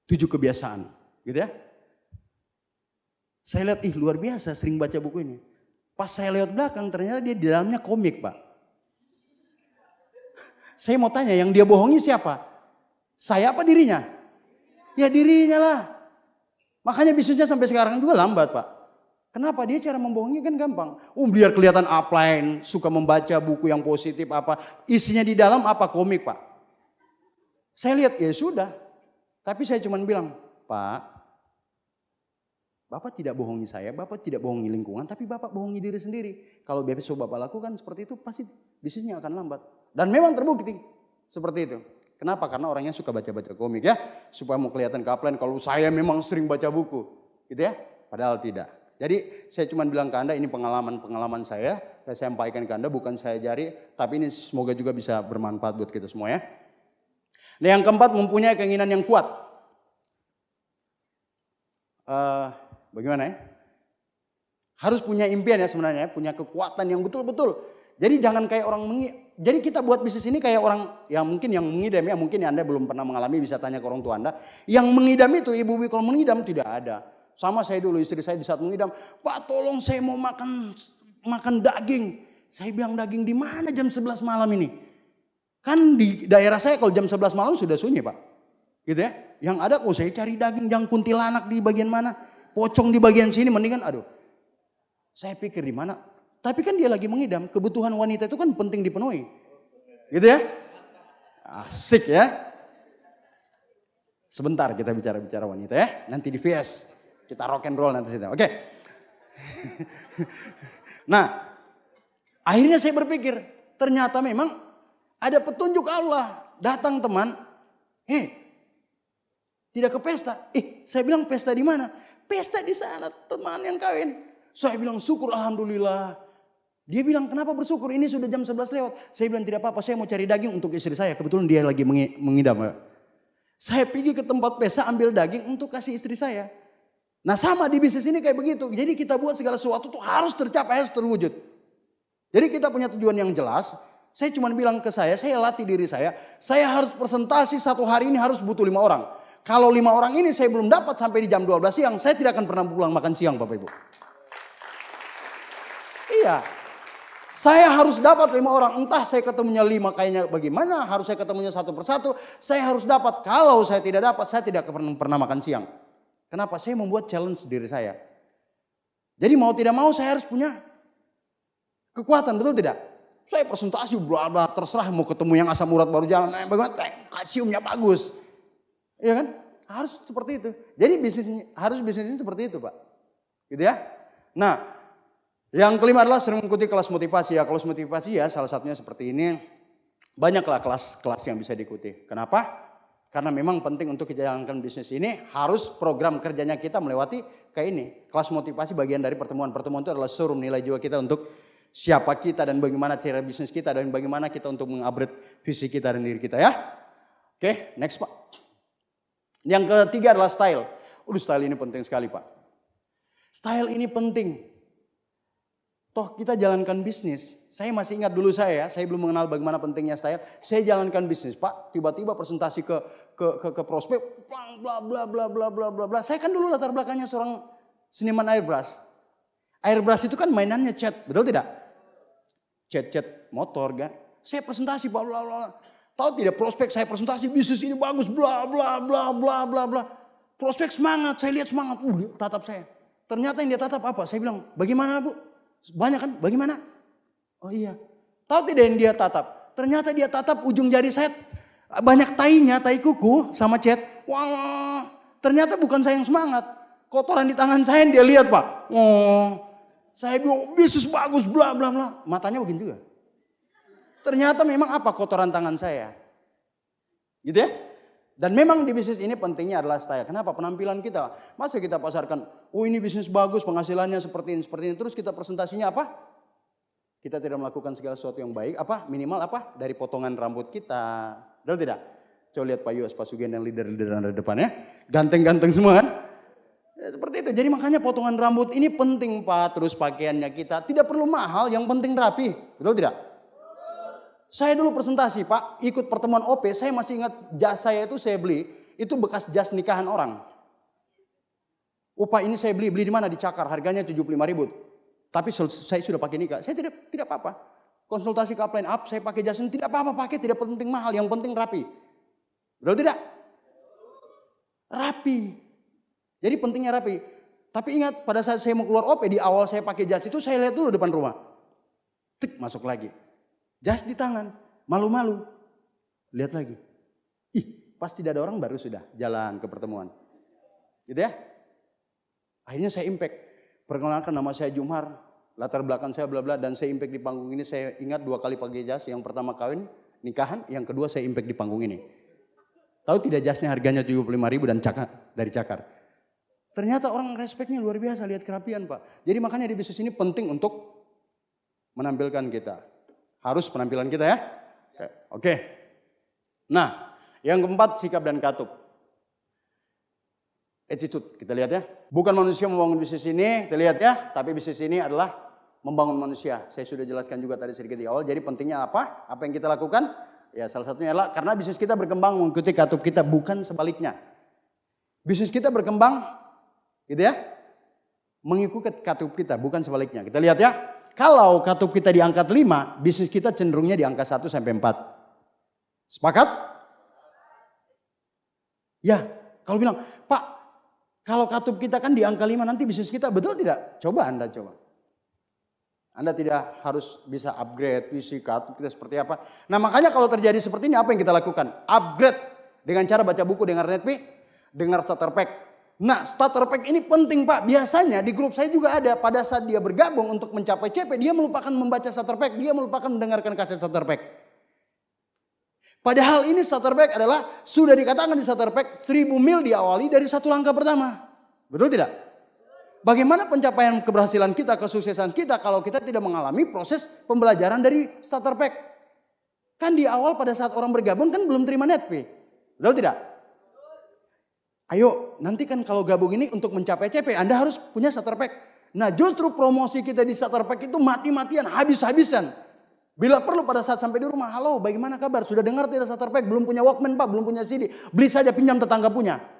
7 kebiasaan. Gitu ya. Saya lihat, luar biasa sering baca buku ini. Pas saya lihat belakang ternyata dia di dalamnya komik, Pak. Saya mau tanya, yang dia bohongi siapa? Saya apa dirinya? Ya dirinya lah. Makanya bisnisnya sampai sekarang juga lambat, Pak. Kenapa? Dia cara membohongi kan gampang. Biar kelihatan upline, suka membaca buku yang positif apa. Isinya di dalam apa? Komik, Pak. Saya lihat, ya sudah. Tapi saya cuma bilang, Pak, Bapak tidak bohongi saya, Bapak tidak bohongi lingkungan, tapi Bapak bohongi diri sendiri. Kalau besok Bapak lakukan seperti itu, pasti bisnisnya akan lambat. Dan memang terbukti seperti itu. Kenapa? Karena orangnya suka baca-baca komik ya. Supaya mau kelihatan ke upline, kalau saya memang sering baca buku. Gitu ya. Padahal tidak. Jadi saya cuma bilang ke Anda ini pengalaman saya sampaikan ke Anda, bukan saya jari, tapi ini semoga juga bisa bermanfaat buat kita semua ya. Nah yang keempat, mempunyai keinginan yang kuat. Bagaimana ya? Harus punya impian ya sebenarnya, punya kekuatan yang betul-betul. Jadi jangan kayak orang jadi kita buat bisnis ini kayak orang yang mungkin yang mengidam ya, mungkin Anda belum pernah mengalami, bisa tanya ke orang tua Anda. Yang mengidam itu, ibu-ibu kalau mengidam tidak ada. Sama saya dulu, istri saya di saat mengidam, Pak tolong saya mau makan daging. Saya bilang daging di mana jam 11 malam ini? Kan di daerah saya kalau jam 11 malam sudah sunyi Pak. Gitu ya. Yang ada kok saya cari daging, jangan kuntilanak di bagian mana, pocong di bagian sini, mendingan aduh. Saya pikir di mana? Tapi kan dia lagi mengidam, kebutuhan wanita itu kan penting dipenuhi. Gitu ya. Asik ya. Sebentar kita bicara wanita ya, nanti di VS. Kita rock and roll nanti situ. Oke. Nah, akhirnya saya berpikir, ternyata memang ada petunjuk Allah. Datang teman, tidak ke pesta. Saya bilang pesta di mana? Pesta di sana, teman yang kawin. Saya bilang syukur alhamdulillah. Dia bilang kenapa bersyukur, ini sudah jam 11 lewat. Saya bilang tidak apa-apa, saya mau cari daging untuk istri saya. Kebetulan dia lagi mengidam. Saya pergi ke tempat pesta ambil daging untuk kasih istri saya. Nah sama di bisnis ini kayak begitu. Jadi kita buat segala sesuatu tuh harus tercapai, harus terwujud. Jadi kita punya tujuan yang jelas. Saya cuma bilang ke saya latih diri saya harus presentasi satu hari ini harus butuh 5 orang. Kalau 5 orang ini saya belum dapat sampai di jam 12 siang, saya tidak akan pernah pulang makan siang Bapak Ibu. Iya. Saya harus dapat 5 orang, entah saya ketemunya 5 kayaknya bagaimana, harus saya ketemunya satu persatu, saya harus dapat. Kalau saya tidak dapat, saya tidak pernah makan siang. Kenapa? Saya membuat challenge diri saya. Jadi mau tidak mau saya harus punya kekuatan, betul tidak? Saya presentasi bla bla terserah mau ketemu yang asam urat baru jalan, bagaimana kalsiumnya bagus. Iya kan? Harus seperti itu. Jadi bisnisnya seperti itu, Pak. Gitu ya. Nah, yang kelima adalah sering mengikuti kelas motivasi ya. Kelas motivasi ya salah satunya seperti ini. Banyaklah kelas-kelas yang bisa diikuti. Kenapa? Karena memang penting untuk menjalankan bisnis ini harus program kerjanya kita melewati kayak ini. Kelas motivasi bagian dari pertemuan-pertemuan itu adalah showroom nilai jiwa kita untuk siapa kita dan bagaimana cara bisnis kita dan bagaimana kita untuk mengupgrade visi kita dan diri kita ya. Oke, next Pak. Yang ketiga adalah style. Style ini penting sekali Pak. Style ini penting. Toh kita jalankan bisnis. Saya masih ingat dulu saya belum mengenal bagaimana pentingnya style. Saya jalankan bisnis, Pak. Tiba-tiba presentasi ke prospek, bla bla bla bla bla bla bla. Saya kan dulu latar belakangnya seorang seniman airbrush. Airbrush itu kan mainannya cat, betul tidak? Cat motor kan. Saya presentasi bla bla bla. Tahu tidak prospek saya presentasi bisnis ini bagus bla bla bla bla bla bla. Prospek semangat, saya lihat semangat, tatap saya. Ternyata yang dia tatap apa? Saya bilang, "Bagaimana, Bu?" Banyak kan? Bagaimana? Oh iya. Tahu tidak yang dia tatap? Ternyata dia tatap ujung jari saya banyak tainya, tai kuku sama cat. Wah, ternyata bukan saya yang semangat. Kotoran di tangan saya yang dia lihat Pak. Oh, saya bilang bisnis bagus bla bla bla. Matanya begini juga. Ternyata memang apa kotoran tangan saya. Gitu ya. Dan memang di bisnis ini pentingnya adalah style. Kenapa? Penampilan kita. Masa kita pasarkan, ini bisnis bagus, penghasilannya seperti ini. Terus kita presentasinya apa? Kita tidak melakukan segala sesuatu yang baik. Apa? Minimal apa? Dari potongan rambut kita. Betul tidak? Coba lihat Pak Yus, Pak Sugen yang leader-leader ada depan ya. Ganteng-ganteng semua kan? Ya, seperti itu. Jadi makanya potongan rambut ini penting Pak. Terus pakaiannya kita. Tidak perlu mahal, yang penting rapi. Betul tidak? Saya dulu presentasi Pak, ikut pertemuan OP, saya masih ingat jas saya itu saya beli, itu bekas jas nikahan orang. Pak ini saya beli di mana? Di Cakar, harganya 75.000. Tapi saya sudah pakai nikah, saya tidak apa-apa. Konsultasi ke upline up, saya pakai jas ini, tidak apa-apa pakai, tidak penting mahal, yang penting rapi. Betul tidak? Rapi. Jadi pentingnya rapi. Tapi ingat pada saat saya mau keluar OP, di awal saya pakai jas itu, saya lihat dulu depan rumah. Tik, masuk lagi. Jas di tangan, malu-malu. Lihat lagi. Pas tidak ada orang baru sudah jalan ke pertemuan. Gitu ya. Akhirnya saya impact. Perkenalkan nama saya Jumhar, latar belakang saya bla bla dan saya impact di panggung ini. Saya ingat 2 kali pakai jas. Yang pertama kawin, nikahan, yang kedua saya impact di panggung ini. Tahu tidak jasnya harganya 75.000 dan dari Cakar. Ternyata orang respeknya luar biasa lihat kerapian Pak. Jadi makanya di bisnis ini penting untuk menampilkan kita. Harus penampilan kita ya. Oke. Nah, yang keempat sikap dan katup. Attitude kita lihat ya. Bukan manusia membangun bisnis ini, kita lihat ya. Tapi bisnis ini adalah membangun manusia. Saya sudah jelaskan juga tadi sedikit di awal. Jadi pentingnya apa? Apa yang kita lakukan? Ya salah satunya adalah karena bisnis kita berkembang mengikuti katup kita, bukan sebaliknya. Bisnis kita berkembang gitu ya, mengikuti katup kita, bukan sebaliknya. Kita lihat ya, kalau katup kita di angka 5, bisnis kita cenderungnya di angka 1 sampai 4. Sepakat? Ya, kalau bilang, Pak, kalau katup kita kan di angka 5 nanti bisnis kita, betul tidak? Coba Anda coba. Anda tidak harus bisa upgrade visi katup kita seperti apa. Nah makanya kalau terjadi seperti ini apa yang kita lakukan? Upgrade dengan cara baca buku, dengar Netpi, dengar starter pack. Nah starter pack ini penting Pak. Biasanya di grup saya juga ada pada saat dia bergabung untuk mencapai CP. Dia melupakan membaca starter pack. Dia melupakan mendengarkan kaset starter pack. Padahal ini starter pack adalah sudah dikatakan di starter pack 1000 mil diawali dari satu langkah pertama. Betul tidak? Bagaimana pencapaian keberhasilan kita, kesuksesan kita kalau kita tidak mengalami proses pembelajaran dari starter pack. Kan di awal pada saat orang bergabung kan belum terima Netpi. Betul tidak? Ayo, nanti kan kalau gabung ini untuk mencapai CP, Anda harus punya starter pack. Nah justru promosi kita di starter pack itu mati-matian, habis-habisan. Bila perlu pada saat sampai di rumah, halo bagaimana kabar? Sudah dengar tidak starter pack? Belum punya Walkman Pak, belum punya CD. Beli saja, pinjam tetangga punya.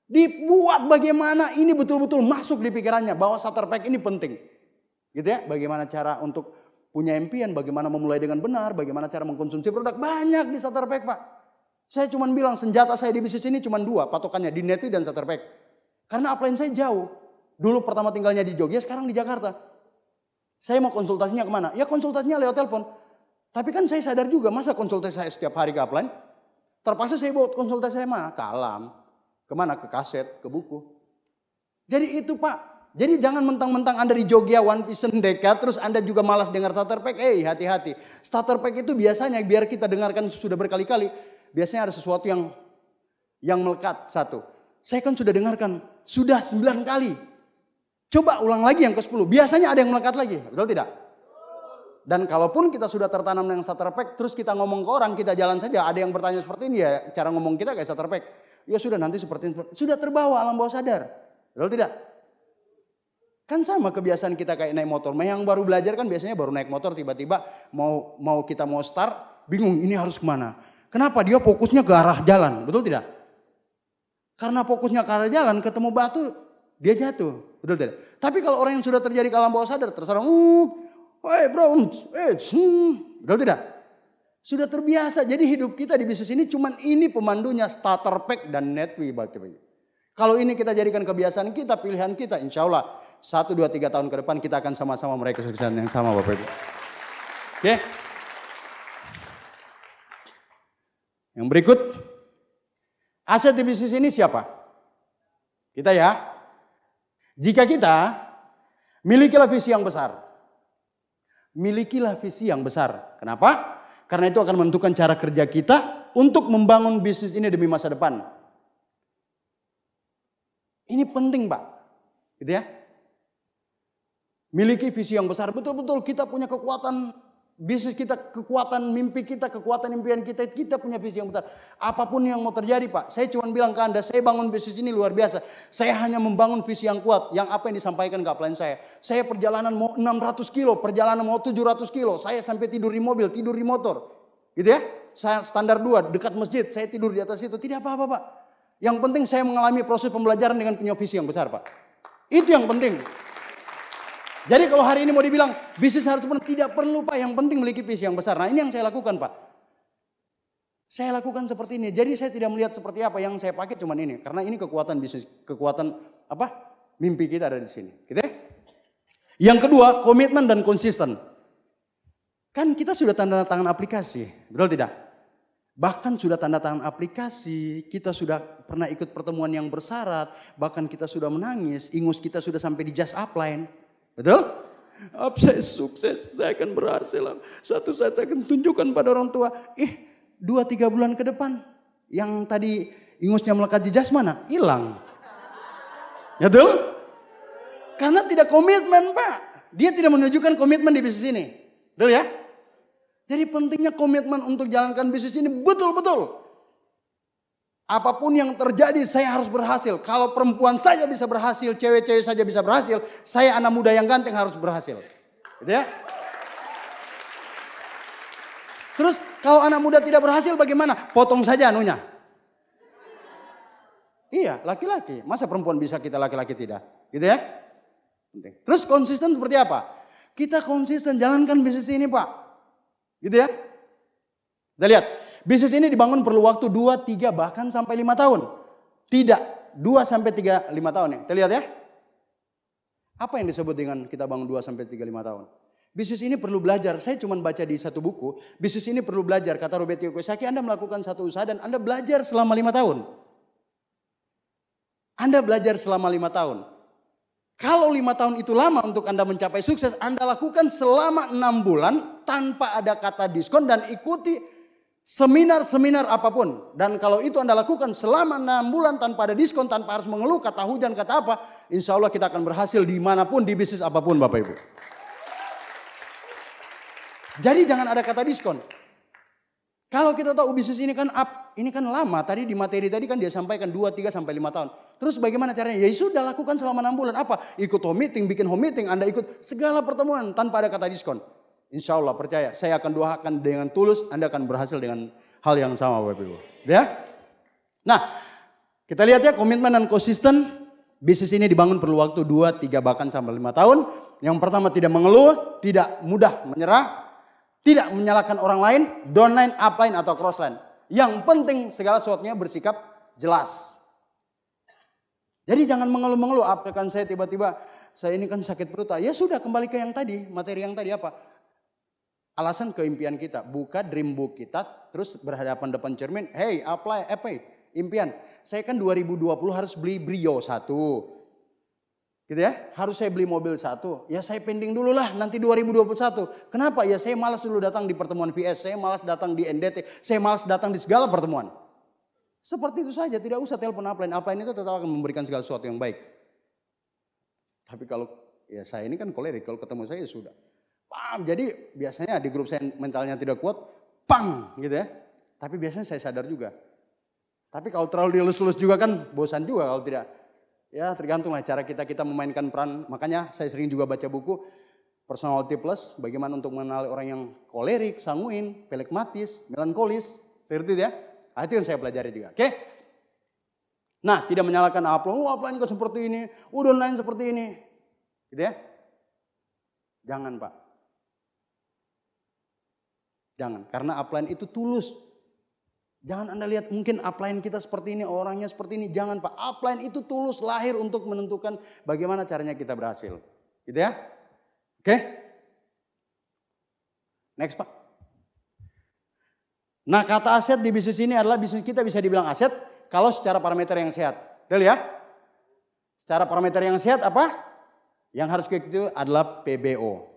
Dibuat bagaimana ini betul-betul masuk di pikirannya bahwa starter pack ini penting. Gitu ya, bagaimana cara untuk punya impian, bagaimana memulai dengan benar, bagaimana cara mengkonsumsi produk. Banyak di starter pack Pak. Saya cuma bilang senjata saya di bisnis ini cuma 2 patokannya, di Netpi dan starter pack. Karena upline saya jauh. Dulu pertama tinggalnya di Jogja, sekarang di Jakarta. Saya mau konsultasinya kemana? Ya konsultasinya lewat telepon. Tapi kan saya sadar juga, masa konsultasi saya setiap hari ke upline? Terpaksa saya bawa konsultasi saya ke alam. Kemana? Ke kaset, ke buku. Jadi itu Pak. Jadi jangan mentang-mentang Anda di Jogja, One Piece, dekat, terus Anda juga malas dengar starter pack. Hati-hati. Starter pack itu biasanya biar kita dengarkan sudah berkali-kali. Biasanya ada sesuatu yang melekat satu. Saya kan sudah dengarkan, sudah 9 kali. Coba ulang lagi yang ke-10. Biasanya ada yang melekat lagi, betul tidak? Dan kalaupun kita sudah tertanam dengan starter pack, terus kita ngomong ke orang, kita jalan saja. Ada yang bertanya seperti ini ya, cara ngomong kita kayak starter pack. Ya sudah nanti seperti ini. Sudah terbawa alam bawah sadar. Betul tidak? Kan sama kebiasaan kita kayak naik motor. Yang baru belajar kan biasanya baru naik motor tiba-tiba mau kita mau start, bingung ini harus kemana. Kenapa? Dia fokusnya ke arah jalan, betul tidak? Karena fokusnya ke arah jalan, ketemu batu, dia jatuh, betul tidak? Tapi kalau orang yang sudah terjadi ke alam bawah sadar, terserah, bro, betul tidak? Sudah terbiasa, jadi hidup kita di bisnis ini cuman ini pemandunya, starter pack dan Netpi. Kalau ini kita jadikan kebiasaan kita, pilihan kita, insya Allah 1, 2, 3 tahun ke depan kita akan sama-sama meraih kesuksesan yang sama Bapak Ibu. Oke. Yang berikut, aset di bisnis ini siapa? Kita ya. Jika kita milikilah visi yang besar. Milikilah visi yang besar. Kenapa? Karena itu akan menentukan cara kerja kita untuk membangun bisnis ini demi masa depan. Ini penting Pak. Gitu ya. Miliki visi yang besar. Betul-betul kita punya kekuatan bisnis kita, kekuatan mimpi kita, kekuatan impian kita punya visi yang besar. Apapun yang mau terjadi Pak, saya cuma bilang ke Anda, saya bangun bisnis ini luar biasa. Saya hanya membangun visi yang kuat, yang apa yang disampaikan ke upline saya. Saya perjalanan mau 600 kilo, perjalanan mau 700 kilo, saya sampai tidur di mobil, tidur di motor. Gitu ya, saya standar 2, dekat masjid, saya tidur di atas itu, tidak apa-apa Pak. Yang penting saya mengalami proses pembelajaran dengan punya visi yang besar Pak. Itu yang penting. Jadi kalau hari ini mau dibilang bisnis harus benar, tidak perlu Pak. Yang penting memiliki visi yang besar. Nah ini yang saya lakukan Pak. Saya lakukan seperti ini. Jadi saya tidak melihat seperti apa yang saya pakai cuman ini. Karena ini kekuatan bisnis, kekuatan apa? Mimpi kita ada di sini. Gitu ya? Yang kedua, komitmen dan konsisten. Kan kita sudah tanda tangan aplikasi, betul tidak? Bahkan sudah tanda tangan aplikasi, kita sudah pernah ikut pertemuan yang bersyarat, bahkan kita sudah menangis, ingus kita sudah sampai di just upline. Betul? Saya sukses, saya akan berhasil. Satu saat saya akan tunjukkan pada orang tua. 2-3 bulan ke depan, yang tadi ingusnya melekat di jas mana? Hilang. Betul? Karena tidak komitmen Pak. Dia tidak menunjukkan komitmen di bisnis ini. Betul ya? Jadi pentingnya komitmen untuk jalankan bisnis ini betul-betul. Apapun yang terjadi saya harus berhasil. Kalau perempuan saja bisa berhasil, cewek-cewek saja bisa berhasil. Saya anak muda yang ganteng harus berhasil. Gitu ya? Terus kalau anak muda tidak berhasil bagaimana? Potong saja anunya. Iya, laki-laki. Masa perempuan bisa, kita laki-laki tidak? Gitu ya? Penting. Terus konsisten seperti apa? Kita konsisten jalankan bisnis ini Pak. Gitu ya? Kita lihat. Bisnis ini dibangun perlu waktu 2, 3 bahkan sampai 5 tahun. Tidak. 2 sampai 3, 5 tahun ya. Kita lihat ya. Apa yang disebut dengan kita bangun 2 sampai 3, 5 tahun? Bisnis ini perlu belajar. Saya cuma baca di satu buku. Bisnis ini perlu belajar. Kata Robert Kiyosaki, Anda melakukan satu usaha dan Anda belajar selama 5 tahun. Anda belajar selama 5 tahun. Kalau 5 tahun itu lama untuk Anda mencapai sukses, Anda lakukan selama 6 bulan tanpa ada kata diskon dan ikuti seminar-seminar apapun. Dan kalau itu Anda lakukan selama 6 bulan tanpa ada diskon, tanpa harus mengeluh, kata hujan, kata apa, insya Allah kita akan berhasil dimanapun, di bisnis apapun Bapak Ibu. Jadi jangan ada kata diskon. Kalau kita tahu bisnis ini kan lama, tadi di materi tadi kan dia sampaikan 2, 3 sampai 5 tahun. Terus bagaimana caranya? Ya sudah lakukan selama 6 bulan. Apa? Ikut home meeting, bikin home meeting, Anda ikut segala pertemuan tanpa ada kata diskon. Insya Allah percaya, saya akan doakan dengan tulus, Anda akan berhasil dengan hal yang sama Bapak Ibu. Ya? Nah, kita lihat ya komitmen dan konsisten. Bisnis ini dibangun perlu waktu 2, 3 bahkan sampai 5 tahun. Yang pertama tidak mengeluh, tidak mudah menyerah, tidak menyalahkan orang lain, downline, upline atau crossline. Yang penting segala sesuatunya bersikap jelas. Jadi jangan mengeluh-mengeluh, apakah saya tiba-tiba, saya ini kan sakit perut. Ya sudah kembali ke yang tadi, materi yang tadi apa? Alasan keimpian kita, buka dream book kita, terus berhadapan depan cermin, hey apply, impian. Saya kan 2020 harus beli Brio 1. Gitu ya, harus saya beli mobil 1. Ya saya pending dulu lah nanti 2021. Kenapa? Ya saya malas dulu datang di pertemuan PS, saya malas datang di NDT, saya malas datang di segala pertemuan. Seperti itu saja, tidak usah telepon upline. Upline itu tetap akan memberikan segala sesuatu yang baik. Tapi kalau, ya saya ini kan kolerik, kalau ketemu saya ya sudah. Pam, jadi biasanya di grup saya mentalnya tidak kuat, pang gitu ya. Tapi biasanya saya sadar juga. Tapi kalau terlalu dilus-lus juga kan bosan juga kalau tidak. Ya tergantung lah cara kita memainkan peran. Makanya saya sering juga baca buku Personality Plus. Bagaimana untuk mengenali orang yang kolerik, sanguin, pelegmatis, melankolis. Seperti itu ya. Nah, itu yang saya pelajari juga. Oke? Nah tidak menyalahkan upline. Upline kok seperti ini. Online seperti ini. Gitu ya. Jangan Pak. Jangan, karena upline itu tulus. Jangan Anda lihat mungkin upline kita seperti ini, orangnya seperti ini. Jangan Pak, upline itu tulus, lahir untuk menentukan bagaimana caranya kita berhasil. Gitu ya. Oke. Next Pak. Nah kata aset di bisnis ini adalah bisnis kita bisa dibilang aset kalau secara parameter yang sehat. Betul ya. Secara parameter yang sehat apa? Yang harus kita itu adalah PBO.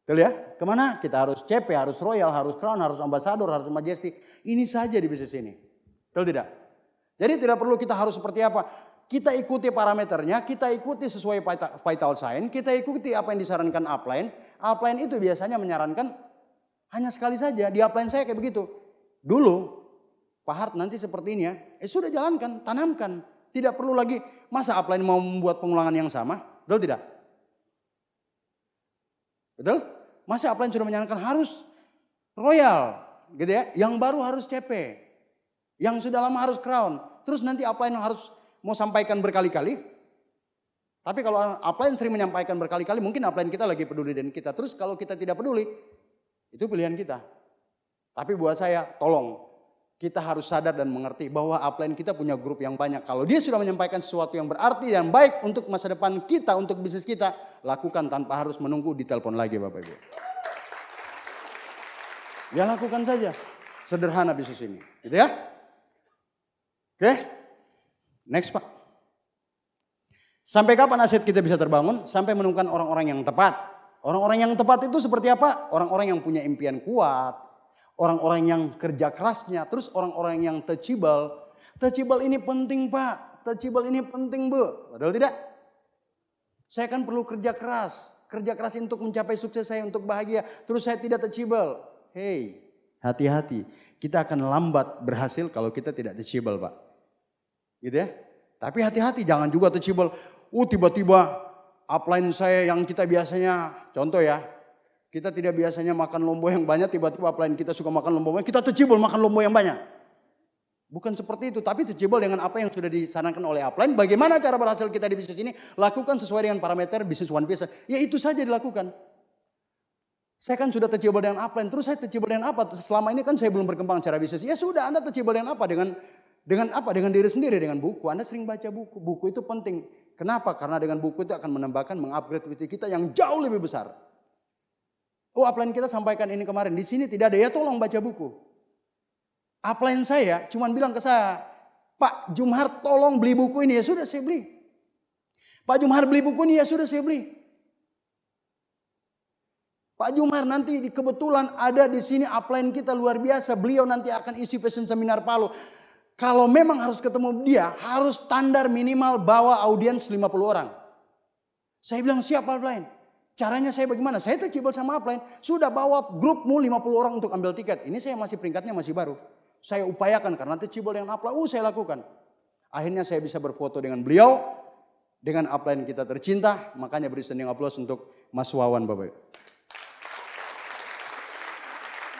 Betul ya? Kemana? Kita harus CP, harus Royal, harus Crown, harus Ambassador, harus Majestic. Ini saja di bisnis ini. Betul tidak? Jadi tidak perlu kita harus seperti apa. Kita ikuti parameternya, kita ikuti sesuai vital sign, kita ikuti apa yang disarankan upline. Upline itu biasanya menyarankan hanya sekali saja. Di upline saya kayak begitu. Dulu, Pak Hart nanti seperti ini ya. Sudah jalankan, tanamkan. Tidak perlu lagi, masa upline mau membuat pengulangan yang sama? Betul tidak? Betul? Masa upline sudah menyarankan harus Royal, gitu ya. Yang baru harus CP. Yang sudah lama harus Crown. Terus nanti upline harus mau sampaikan berkali-kali. Tapi kalau upline sering menyampaikan berkali-kali, mungkin upline kita lagi peduli dengan kita. Terus kalau kita tidak peduli, itu pilihan kita. Tapi buat saya, tolong. Kita harus sadar dan mengerti bahwa upline kita punya grup yang banyak. Kalau dia sudah menyampaikan sesuatu yang berarti dan baik untuk masa depan kita, untuk bisnis kita, lakukan tanpa harus menunggu ditelepon lagi Bapak Ibu. Ya lakukan saja. Sederhana bisnis ini. Gitu ya. Oke. Next Pak. Sampai kapan aset kita bisa terbangun? Sampai menemukan orang-orang yang tepat. Orang-orang yang tepat itu seperti apa? Orang-orang yang punya impian kuat. Orang-orang yang kerja kerasnya. Terus orang-orang yang teachable. Teachable ini penting Pak. touchable ini penting Bu. Betul tidak? Saya kan perlu kerja keras untuk mencapai sukses saya, untuk bahagia. Terus saya tidak touchable. Hey, hati-hati. Kita akan lambat berhasil kalau kita tidak touchable Pak. Gitu ya. Tapi hati-hati jangan juga touchable. Tiba-tiba upline saya yang kita biasanya, contoh ya. Kita tidak biasanya makan lombok yang banyak, tiba-tiba upline kita suka makan lombok banyak, kita touchable makan lombok yang banyak. Bukan seperti itu, tapi touchable dengan apa yang sudah disarankan oleh upline. Bagaimana cara berhasil kita di bisnis ini? Lakukan sesuai dengan parameter bisnis One Piece. Ya itu saja dilakukan. Saya kan sudah touchable dengan upline, terus saya touchable dengan apa? Selama ini kan saya belum berkembang cara bisnis. Ya sudah, Anda touchable dengan apa? Dengan apa? Dengan diri sendiri, dengan buku. Anda sering baca buku. Buku itu penting. Kenapa? Karena dengan buku itu akan menambahkan, mengupgrade diri kita yang jauh lebih besar. Upline kita sampaikan ini kemarin. Di sini tidak ada. Ya tolong baca buku. Upline saya cuma bilang ke saya, Pak Jumhar tolong beli buku ini. Ya sudah saya beli. Pak Jumhar beli buku ini. Ya sudah saya beli. Pak Jumhar nanti kebetulan ada di sini upline kita luar biasa. Beliau nanti akan isi passion seminar Palu. Kalau memang harus ketemu dia, harus standar minimal bawa audiens 50 orang. Saya bilang siap upline. Caranya saya bagaimana? Saya touchable sama upline. Sudah bawa grupmu 50 orang untuk ambil tiket. Ini saya masih peringkatnya masih baru. Saya upayakan karena touchable dengan upline. Saya lakukan. Akhirnya saya bisa berfoto dengan beliau. Dengan upline kita tercinta. Makanya beri standing applause untuk Mas Wawan Bapak.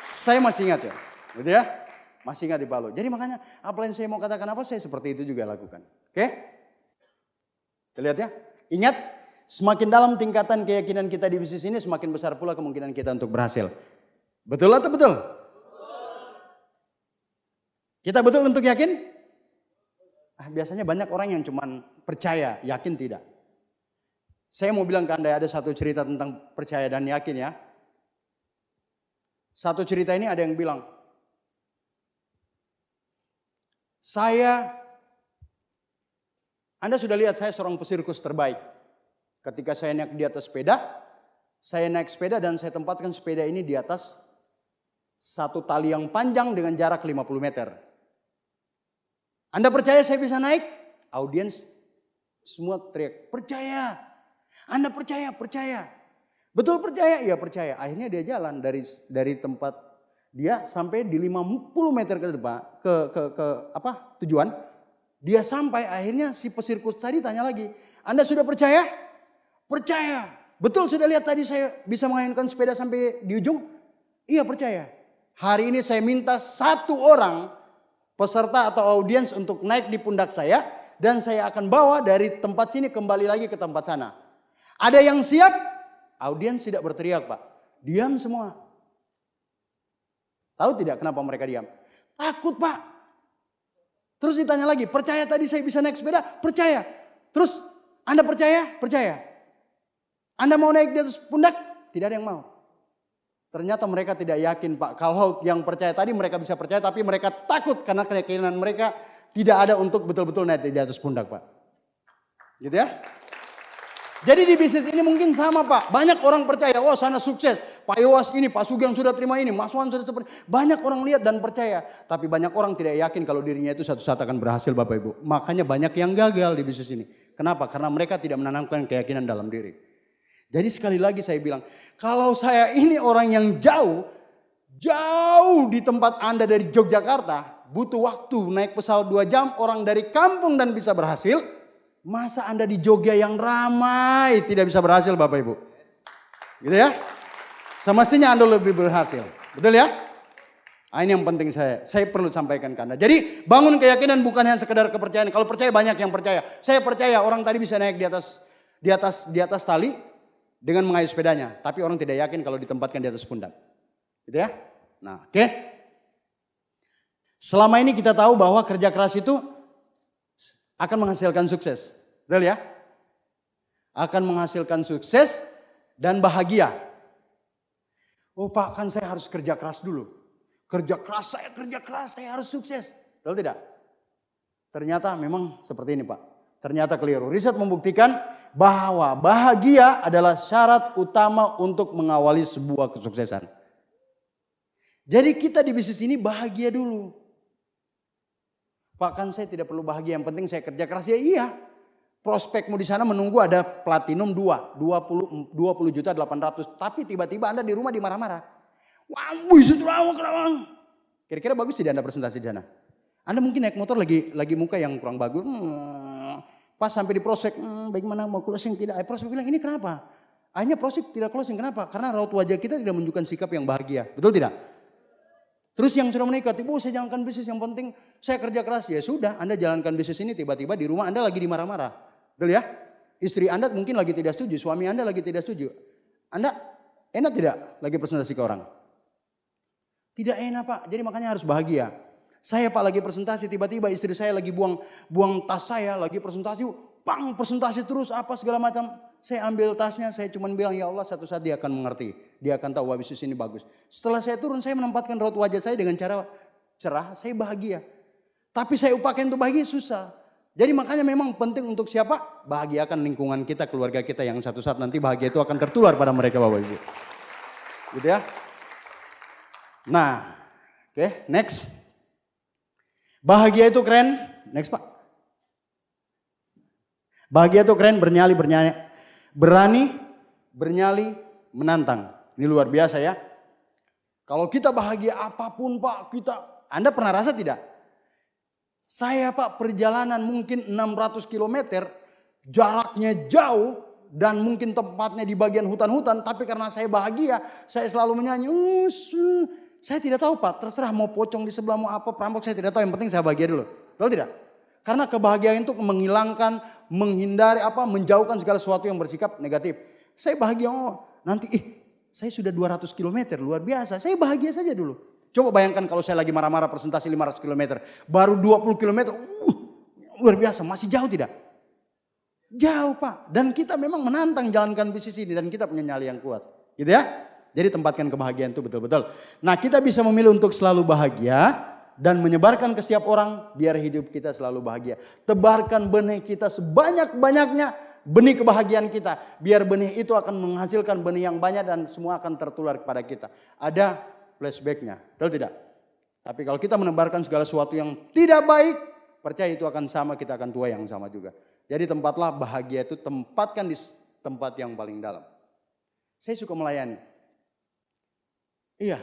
Saya masih ingat ya. Gitu ya. Masih ingat di Palu. Jadi makanya upline saya mau katakan apa, saya seperti itu juga lakukan. Oke? Kita lihat ya. Ingat. Semakin dalam tingkatan keyakinan kita di bisnis ini, semakin besar pula kemungkinan kita untuk berhasil. Betul atau betul? Kita betul untuk yakin? Biasanya banyak orang yang cuma percaya, yakin tidak. Saya mau bilang ke Anda ada satu cerita tentang percaya dan yakin ya. Satu cerita ini ada yang bilang, Anda sudah lihat saya seorang pesirkus terbaik. Ketika saya naik di atas sepeda, saya naik sepeda dan saya tempatkan sepeda ini di atas satu tali yang panjang dengan jarak 50 meter. Anda percaya saya bisa naik? Audiens semua teriak, percaya. Anda percaya, percaya. Betul percaya? Iya percaya. Akhirnya dia jalan dari tempat dia sampai di 50 meter ke depan ke tujuan. Dia sampai akhirnya si pesirkus tadi tanya lagi, Anda sudah percaya? Percaya. Betul sudah lihat tadi saya bisa mengayunkan sepeda sampai di ujung? Iya percaya. Hari ini saya minta satu orang peserta atau audiens untuk naik di pundak saya. Dan saya akan bawa dari tempat sini kembali lagi ke tempat sana. Ada yang siap? Audiens tidak berteriak Pak. Diam semua. Tahu tidak kenapa mereka diam? Takut Pak. Terus ditanya lagi, percaya tadi saya bisa naik sepeda? Percaya. Terus Anda percaya? Percaya. Anda mau naik di atas pundak? Tidak ada yang mau. Ternyata mereka tidak yakin Pak. Kalau yang percaya tadi mereka bisa percaya. Tapi mereka takut karena keyakinan mereka tidak ada untuk betul-betul naik di atas pundak Pak. Gitu ya. Jadi di bisnis ini mungkin sama Pak. Banyak orang percaya. Oh sana sukses. Pak Yowas ini, Pak Sugeng sudah terima ini. Mas Wan sudah seperti. Banyak orang lihat dan percaya. Tapi banyak orang tidak yakin kalau dirinya itu suatu saat akan berhasil Bapak Ibu. Makanya banyak yang gagal di bisnis ini. Kenapa? Karena mereka tidak menanamkan keyakinan dalam diri. Jadi sekali lagi saya bilang, kalau saya ini orang yang jauh di tempat Anda dari Yogyakarta, butuh waktu naik pesawat 2 jam, orang dari kampung dan bisa berhasil, masa Anda di Jogja yang ramai tidak bisa berhasil Bapak Ibu? Gitu ya? Semestinya Anda lebih berhasil, betul ya? Ini yang penting saya perlu sampaikan ke Anda. Jadi bangun keyakinan bukan hanya sekedar kepercayaan. Kalau percaya banyak yang percaya. Saya percaya orang tadi bisa naik di atas tali. Dengan mengayuh sepedanya. Tapi orang tidak yakin kalau ditempatkan di atas pundak. Gitu ya. Nah oke. Selama ini kita tahu bahwa kerja keras itu akan menghasilkan sukses. Betul ya? Akan menghasilkan sukses dan bahagia. Oh Pak kan saya harus kerja keras dulu. Kerja keras, saya harus sukses. Betul tidak? Ternyata memang seperti ini Pak. Ternyata keliru. Riset membuktikan bahwa bahagia adalah syarat utama untuk mengawali sebuah kesuksesan. Jadi kita di bisnis ini bahagia dulu. Pak kan saya tidak perlu bahagia, yang penting saya kerja keras. Ya iya, prospekmu di sana menunggu ada platinum 20 juta 800. Tapi tiba-tiba Anda di rumah dimarah-marah. Wah, buset lawak. Kira-kira bagus tidak Anda presentasi di sana? Anda mungkin naik motor lagi muka yang kurang bagus. Pas sampai di prospek, bagaimana mau closing tidak? Prospek bilang ini kenapa? Akhirnya prospek tidak closing, kenapa? Karena raut wajah kita tidak menunjukkan sikap yang bahagia. Betul tidak? Terus yang sudah menikah, saya jalankan bisnis yang penting saya kerja keras. Ya sudah, Anda jalankan bisnis ini tiba-tiba di rumah Anda lagi dimarah-marah. Betul ya? Istri Anda mungkin lagi tidak setuju, suami Anda lagi tidak setuju. Anda enak tidak lagi presentasi ke orang? Tidak enak Pak, jadi makanya harus bahagia. Saya Pak lagi presentasi, tiba-tiba istri saya lagi buang tas saya, lagi presentasi, presentasi terus apa segala macam. Saya ambil tasnya, saya cuma bilang ya Allah satu saat dia akan mengerti. Dia akan tahu wah bisnis ini bagus. Setelah saya turun, saya menempatkan raut wajah saya dengan cara cerah, saya bahagia. Tapi saya upakan untuk bahagia susah. Jadi makanya memang penting untuk siapa? Bahagiakan lingkungan kita, keluarga kita yang satu saat nanti bahagia itu akan tertular pada mereka Bapak Ibu. Gitu ya. Nah, oke, next. Bahagia itu keren, next Pak. Bahagia itu keren, berani, bernyali, menantang. Ini luar biasa ya. Kalau kita bahagia apapun Pak, Anda pernah rasa tidak? Saya Pak perjalanan mungkin 600 km, jaraknya jauh dan mungkin tempatnya di bagian hutan-hutan. Tapi karena saya bahagia, saya selalu menyanyi. Saya tidak tahu Pak, terserah mau pocong di sebelah mau apa, perampok saya tidak tahu. Yang penting saya bahagia dulu. Tahu tidak? Karena kebahagiaan itu menghilangkan, menghindari menjauhkan segala sesuatu yang bersikap negatif. Saya bahagia, nanti saya sudah 200 km, luar biasa. Saya bahagia saja dulu. Coba bayangkan kalau saya lagi marah-marah presentasi 500 km, baru 20 km, luar biasa, masih jauh tidak? Jauh Pak. Dan kita memang menantang jalankan bisnis ini dan kita punya nyali yang kuat. Gitu ya? Jadi tempatkan kebahagiaan itu betul-betul. Nah kita bisa memilih untuk selalu bahagia dan menyebarkan ke setiap orang biar hidup kita selalu bahagia. Tebarkan benih kita sebanyak-banyaknya benih kebahagiaan kita. Biar benih itu akan menghasilkan benih yang banyak dan semua akan tertular kepada kita. Ada flashbacknya, betul tidak? Tapi kalau kita menebarkan segala sesuatu yang tidak baik, percaya itu akan sama, kita akan tua yang sama juga. Jadi tempatlah bahagia itu tempatkan di tempat yang paling dalam. Saya suka melayani. Iya,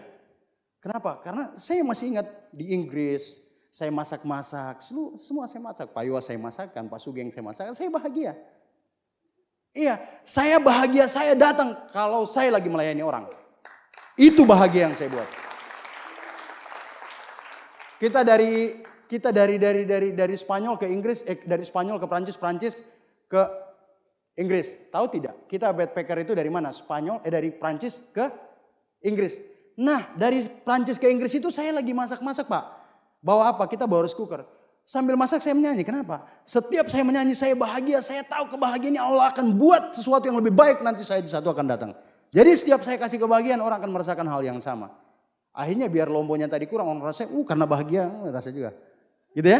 kenapa? Karena saya masih ingat di Inggris, saya masak-masak, semua saya masak. Pak Iwa saya masakkan, Pak Sugeng saya masakkan, saya bahagia. Iya, saya bahagia, saya datang kalau saya lagi melayani orang. Itu bahagia yang saya buat. Kita dari Spanyol ke Inggris, dari Spanyol ke Prancis ke Inggris. Tahu tidak? Kita backpacker itu dari mana? Dari Prancis ke Inggris. Nah dari Prancis ke Inggris itu saya lagi masak-masak Pak. Bawa apa? Kita bawa rice cooker. Sambil masak saya menyanyi. Kenapa? Setiap saya menyanyi saya bahagia. Saya tahu kebahagiaan Allah akan buat sesuatu yang lebih baik. Nanti saya di satu akan datang. Jadi setiap saya kasih kebahagiaan orang akan merasakan hal yang sama. Akhirnya biar lomboknya tadi kurang orang rasa karena bahagia. Rasa juga. Gitu ya.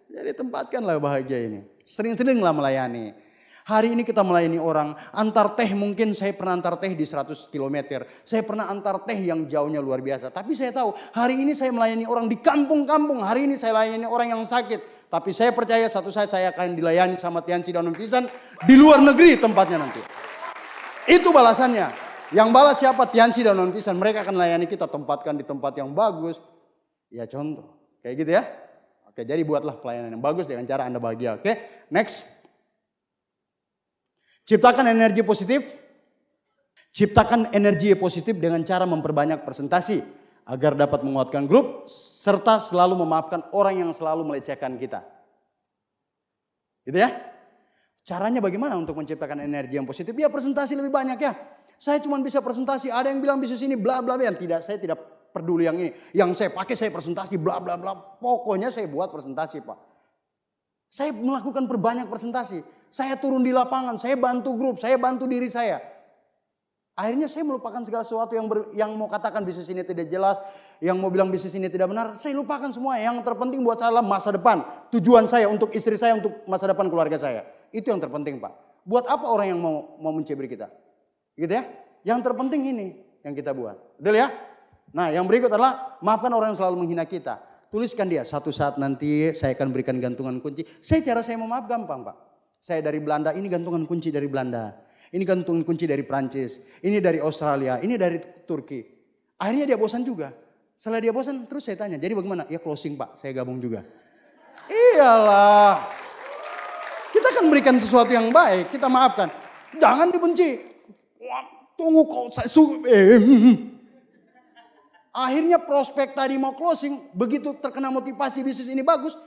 Jadi tempatkanlah bahagia ini. Sering-seringlah melayani. Hari ini kita melayani orang, antar teh mungkin saya pernah antar teh di 100 km. Saya pernah antar teh yang jauhnya luar biasa. Tapi saya tahu hari ini saya melayani orang di kampung-kampung. Hari ini saya melayani orang yang sakit. Tapi saya percaya satu saat saya akan dilayani sama Tianci Daun Pisan di luar negeri tempatnya nanti. Itu balasannya. Yang balas siapa? Tianci Daun Pisan. Mereka akan melayani kita, tempatkan di tempat yang bagus. Ya contoh. Kayak gitu ya. Oke, jadi buatlah pelayanan yang bagus dengan cara Anda bahagia. Oke, next. Ciptakan energi positif. Ciptakan energi positif dengan cara memperbanyak presentasi agar dapat menguatkan grup serta selalu memaafkan orang yang selalu melecehkan kita. Gitu ya? Caranya bagaimana untuk menciptakan energi yang positif? Ya presentasi lebih banyak ya. Saya cuma bisa presentasi, ada yang bilang bisnis ini bla bla bla. Tidak, saya tidak peduli yang ini. Yang saya pakai saya presentasi bla bla bla. Pokoknya saya buat presentasi Pak. Saya melakukan perbanyak presentasi. Saya turun di lapangan, saya bantu grup, saya bantu diri saya. Akhirnya saya melupakan segala sesuatu yang mau katakan bisnis ini tidak jelas, yang mau bilang bisnis ini tidak benar, saya lupakan semua. Yang terpenting buat saya adalah masa depan. Tujuan saya untuk istri saya, untuk masa depan keluarga saya. Itu yang terpenting Pak. Buat apa orang yang mau mencibir kita? Gitu ya. Yang terpenting ini yang kita buat. Betul ya? Nah yang berikut adalah maafkan orang yang selalu menghina kita. tuliskan dia, satu saat nanti saya akan berikan gantungan kunci. Cara saya memaaf gampang Pak. Saya dari Belanda, ini gantungan kunci dari Belanda. Ini gantungan kunci dari Prancis, ini dari Australia, ini dari Turki. Akhirnya dia bosan juga. Setelah dia bosan, terus saya tanya, jadi bagaimana? Ya closing Pak, saya gabung juga. Iyalah. Kita akan berikan sesuatu yang baik, kita maafkan. Jangan dibenci. Wah, tunggu kok saya Akhirnya prospek tadi mau closing, begitu terkena motivasi bisnis ini bagus,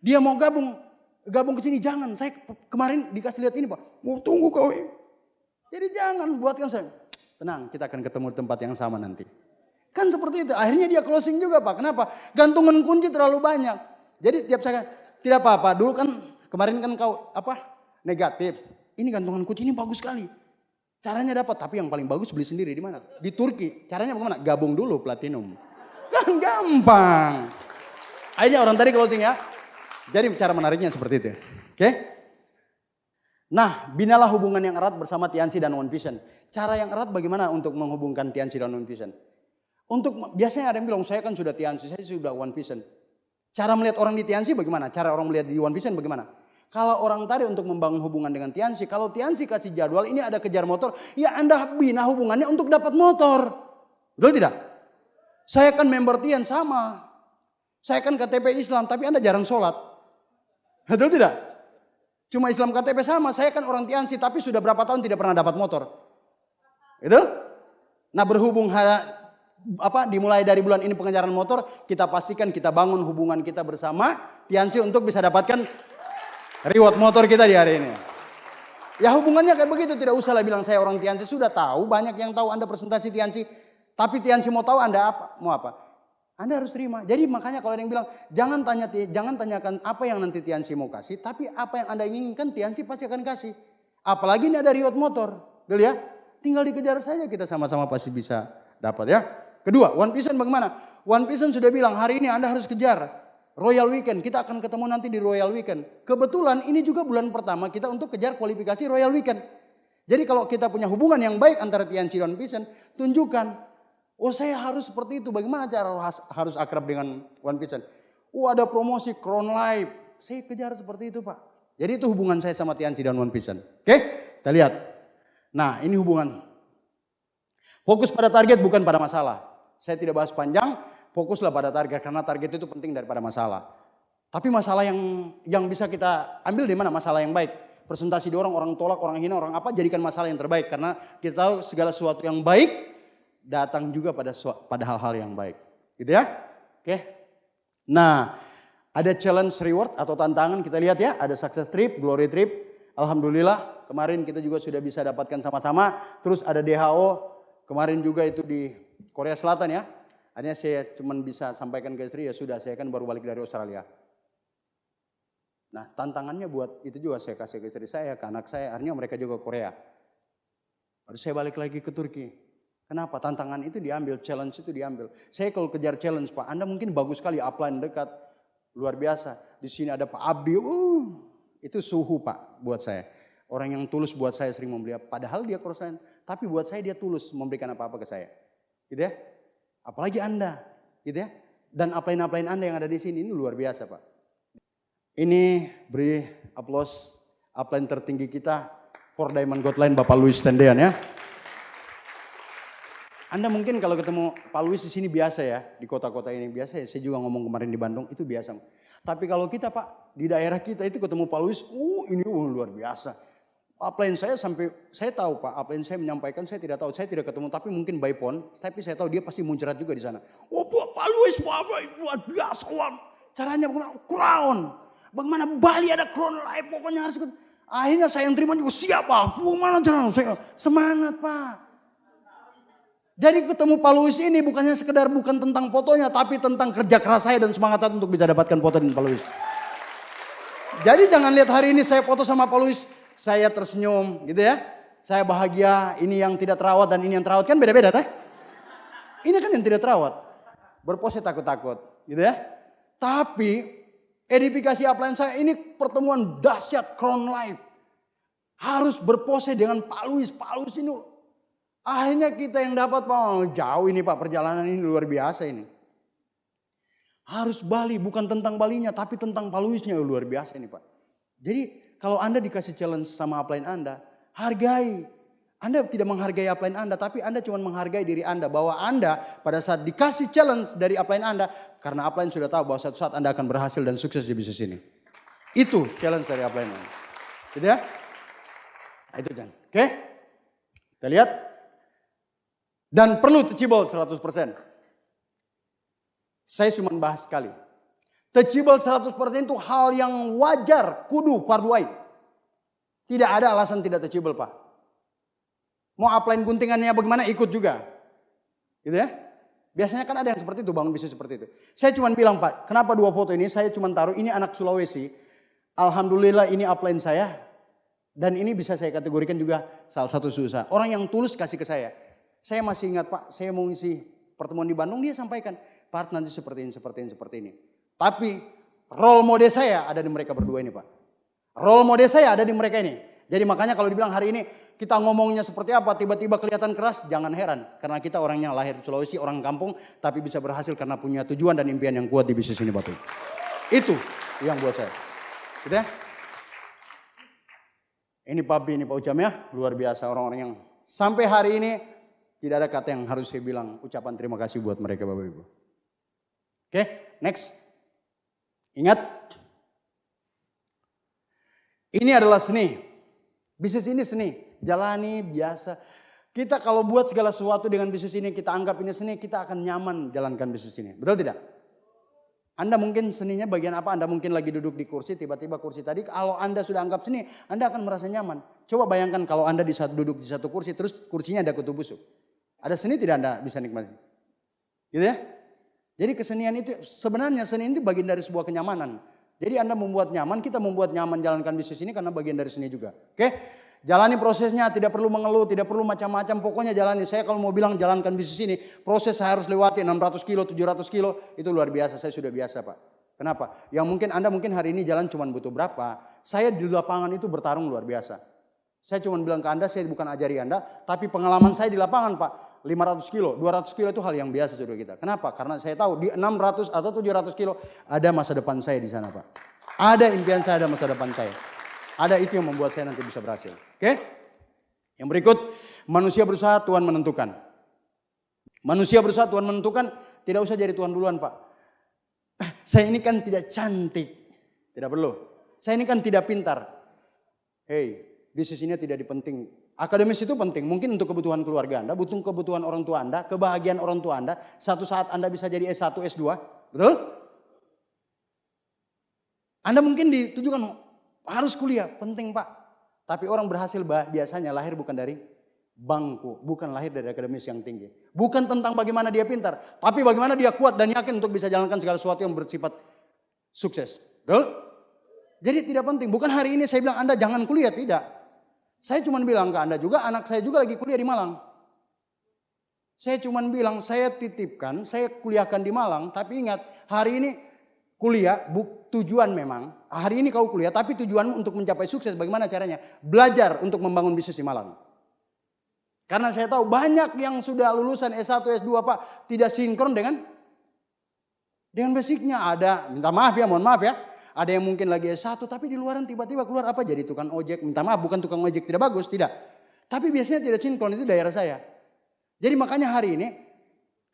dia mau gabung ke sini. Jangan, saya kemarin dikasih lihat ini Pak. Mau tunggu kau. Jadi jangan buatkan saya. Tenang, kita akan ketemu di tempat yang sama nanti. Kan seperti itu. Akhirnya dia closing juga Pak. Kenapa? Gantungan kunci terlalu banyak. Jadi tiap saya tidak apa-apa. Dulu kan kemarin kan kau negatif. Ini gantungan kunci ini bagus sekali. Caranya dapat, tapi yang paling bagus beli sendiri di mana? Di Turki. Caranya bagaimana? Gabung dulu platinum. Kan gampang. Akhirnya orang tadi closing ya. Jadi cara menariknya seperti itu. Oke? Nah, binalah hubungan yang erat bersama Tianchi dan One Vision. Cara yang erat bagaimana untuk menghubungkan Tianchi dan One Vision? Biasanya ada yang bilang, saya kan sudah Tianchi, saya sudah One Vision. Cara melihat orang di Tianchi bagaimana? Cara orang melihat di One Vision bagaimana? Kalau orang tadi untuk membangun hubungan dengan Tianchi, kalau Tianchi kasih jadwal, ini ada kejar motor, ya Anda bina hubungannya untuk dapat motor. Betul tidak? Saya kan member Tian sama. Saya kan KTP Islam, tapi Anda jarang sholat. Betul tidak? Cuma Islam KTP sama, saya kan orang Tianchi, tapi sudah berapa tahun tidak pernah dapat motor. Itu? Nah berhubung dimulai dari bulan ini pengejaran motor, kita pastikan kita bangun hubungan kita bersama Tianchi untuk bisa dapatkan reward motor kita di hari ini. Ya hubungannya kayak begitu, tidak usah lah bilang saya orang Tianchi, sudah tahu, banyak yang tahu Anda presentasi Tianchi. Tapi Tianchi mau tahu Anda mau apa? Anda harus terima. Jadi makanya kalau ada yang bilang, jangan tanyakan apa yang nanti Tianchi mau kasih, tapi apa yang Anda inginkan Tianchi pasti akan kasih. Apalagi ini ada reward motor. Betul ya? Tinggal dikejar saja, kita sama-sama pasti bisa dapat ya. Kedua, One Vision bagaimana? One Vision sudah bilang, hari ini Anda harus kejar Royal Weekend, kita akan ketemu nanti di Royal Weekend. Kebetulan ini juga bulan pertama kita untuk kejar kualifikasi Royal Weekend. Jadi kalau kita punya hubungan yang baik antara Tianchi dan Vision, tunjukkan. Oh saya harus seperti itu, bagaimana cara harus akrab dengan One Vision? Oh ada promosi Crown Life, saya kejar seperti itu Pak. Jadi itu hubungan saya sama Tianchi dan One Vision. Oke, kita lihat. Nah ini hubungan. Fokus pada target bukan pada masalah. Saya tidak bahas panjang. Fokuslah pada target, karena target itu penting daripada masalah. Tapi masalah yang bisa kita ambil di mana? Masalah yang baik. Presentasi di orang tolak, orang hina, orang apa, jadikan masalah yang terbaik. Karena kita tahu segala sesuatu yang baik datang juga pada hal-hal yang baik. Gitu ya? Oke. Nah, ada challenge reward atau tantangan, kita lihat ya. Ada success trip, glory trip. Alhamdulillah, kemarin kita juga sudah bisa dapatkan sama-sama. Terus ada DHO, kemarin juga itu di Korea Selatan ya. Hanya saya cuma bisa sampaikan ke istri, ya sudah, saya kan baru balik dari Australia. Nah tantangannya buat itu juga saya kasih ke istri saya, ke anak saya, akhirnya mereka juga Korea. Baru saya balik lagi ke Turki. Kenapa? Tantangan itu diambil, challenge itu diambil. Saya kalau kejar challenge Pak, Anda mungkin bagus sekali, upline dekat, luar biasa. Di sini ada Pak Abdi, itu suhu Pak buat saya. Orang yang tulus buat saya sering membeli, padahal dia crossline, tapi buat saya dia tulus memberikan apa-apa ke saya. Gitu ya. Apalagi Anda, gitu ya. Dan upline-upline Anda yang ada di sini ini luar biasa Pak. Ini beri aplaus upline tertinggi kita, for Diamond God Line Bapak Louis Tendean ya. Anda mungkin kalau ketemu Pak Louis di sini biasa ya, di kota-kota ini biasa ya. Saya juga ngomong kemarin di Bandung itu biasa. Tapi kalau kita Pak di daerah kita itu ketemu Pak Louis, ini luar biasa. Upline saya sampai, saya tahu Pak, upline saya menyampaikan, saya tidak tahu, saya tidak ketemu, tapi mungkin by phone, tapi saya tahu dia pasti muncrat juga di sana. Pak Louis, luar biasa, caranya bagaimana? Crown, bagaimana Bali ada Crown Life, pokoknya harus ikut. Akhirnya saya yang terima juga, siap Pak, bagaimana caranya? Saya semangat Pak. Jadi ketemu Pak Louis ini bukannya sekedar bukan tentang fotonya, tapi tentang kerja keras saya dan semangat saya untuk bisa dapatkan foto dengan Pak Louis. Jadi jangan lihat hari ini saya foto sama Pak Louis, saya tersenyum gitu ya. Saya bahagia, ini yang tidak terawat dan ini yang terawat, kan beda-beda teh. Ini kan yang tidak terawat. Berpose takut-takut gitu ya. Tapi edifikasi upline saya ini pertemuan dahsyat Crown Life. Harus berpose dengan Pak Louis. Pak Louis ini akhirnya kita yang dapat Pak, jauh ini Pak, perjalanan ini luar biasa ini. Harus Bali, bukan tentang Balinya, tapi tentang Paluisnya. Luar biasa ini Pak. Jadi kalau Anda dikasih challenge sama upline Anda, hargai. Anda tidak menghargai upline Anda, tapi Anda cuma menghargai diri Anda. Bahwa Anda pada saat dikasih challenge dari upline Anda, karena upline sudah tahu bahwa suatu saat Anda akan berhasil dan sukses di bisnis ini. Itu challenge dari upline Anda. Gitu ya. Nah, itu Jan. Oke. Kita lihat. Dan perlu teachable 100%. Saya cuma bahas sekali. Teachable 100% itu hal yang wajar, kudu, fardu ain. Tidak ada alasan tidak teachable Pak. Mau upline guntingannya bagaimana ikut juga. Gitu ya. Biasanya kan ada yang seperti itu, bangun bisnis seperti itu. Saya cuma bilang Pak, kenapa 2 foto ini saya cuma taruh ini anak Sulawesi. Alhamdulillah ini upline saya. Dan ini bisa saya kategorikan juga salah satu susah. Orang yang tulus kasih ke saya. Saya masih ingat Pak, saya mau ngisi pertemuan di Bandung, dia sampaikan. Pak nanti seperti ini. Tapi role model saya ada di mereka berdua ini Pak. Role model saya ada di mereka ini. Jadi makanya kalau dibilang hari ini kita ngomongnya seperti apa, tiba-tiba kelihatan keras, jangan heran. Karena kita orangnya lahir di Sulawesi, orang kampung, tapi bisa berhasil karena punya tujuan dan impian yang kuat di bisnis ini Bapak. Itu yang buat saya. Gitu ya. Ini Papi, ini Pak Ucam ya, luar biasa orang-orang yang sampai hari ini tidak ada kata yang harus saya bilang ucapan terima kasih buat mereka Bapak Ibu. Oke, next. Ingat, ini adalah seni. Bisnis ini seni, jalani biasa. Kita kalau buat segala sesuatu dengan bisnis ini, kita anggap ini seni, kita akan nyaman jalankan bisnis ini. Betul tidak? Anda mungkin seninya bagian apa? Anda mungkin lagi duduk di kursi, tiba-tiba kursi tadi, kalau Anda sudah anggap seni, Anda akan merasa nyaman. Coba bayangkan kalau Anda duduk di satu kursi, terus kursinya ada kutu busuk. Ada seni tidak Anda bisa nikmati? Gitu ya? Jadi kesenian itu sebenarnya seni itu bagian dari sebuah kenyamanan. Jadi Anda membuat nyaman, kita membuat nyaman jalankan bisnis ini karena bagian dari seni juga. Oke? Jalani prosesnya, tidak perlu mengeluh, tidak perlu macam-macam. Pokoknya jalani. Saya kalau mau bilang jalankan bisnis ini, proses saya harus lewati 600 kilo, 700 kilo. Itu luar biasa, saya sudah biasa Pak. Kenapa? Yang mungkin Anda mungkin hari ini jalan cuma butuh berapa. Saya di lapangan itu bertarung luar biasa. Saya cuma bilang ke Anda, saya bukan ajari Anda. Tapi pengalaman saya di lapangan Pak. 500 kilo, 200 kilo itu hal yang biasa saudara kita. Kenapa? Karena saya tahu di 600 atau 700 kilo ada masa depan saya di sana Pak. Ada impian saya, ada masa depan saya. Ada itu yang membuat saya nanti bisa berhasil. Oke? Yang berikut, manusia berusaha, Tuhan menentukan. Manusia berusaha, Tuhan menentukan. Tidak usah jadi Tuhan duluan Pak. Saya ini kan tidak cantik. Tidak perlu. Saya ini kan tidak pintar. Hei, bisnis ini tidak dipenting. Akademis itu penting, mungkin untuk kebutuhan keluarga Anda, butuh kebutuhan orang tua Anda, kebahagiaan orang tua Anda. Satu saat Anda bisa jadi S1, S2, betul? Anda mungkin ditujukan harus kuliah, penting Pak. Tapi orang berhasil biasanya lahir bukan dari bangku, bukan lahir dari akademis yang tinggi. Bukan tentang bagaimana dia pintar, tapi bagaimana dia kuat dan yakin untuk bisa jalankan segala sesuatu yang bersifat sukses. Betul? Jadi tidak penting, bukan hari ini saya bilang Anda jangan kuliah, tidak. Saya cuma bilang ke Anda juga, anak saya juga lagi kuliah di Malang. Saya cuma bilang, saya titipkan, saya kuliahkan di Malang. Tapi ingat, hari ini kuliah, tujuan memang. Hari ini kau kuliah, tapi tujuanmu untuk mencapai sukses. Bagaimana caranya? Belajar untuk membangun bisnis di Malang. Karena saya tahu banyak yang sudah lulusan S1, S2 Pak, tidak sinkron dengan basicnya. Ada, minta maaf ya, mohon maaf ya. Ada yang mungkin lagi S1 tapi di luaran tiba-tiba keluar apa jadi tukang ojek. Minta maaf bukan tukang ojek tidak bagus, tidak. Tapi biasanya tidak sinkron, itu daerah saya. Jadi makanya hari ini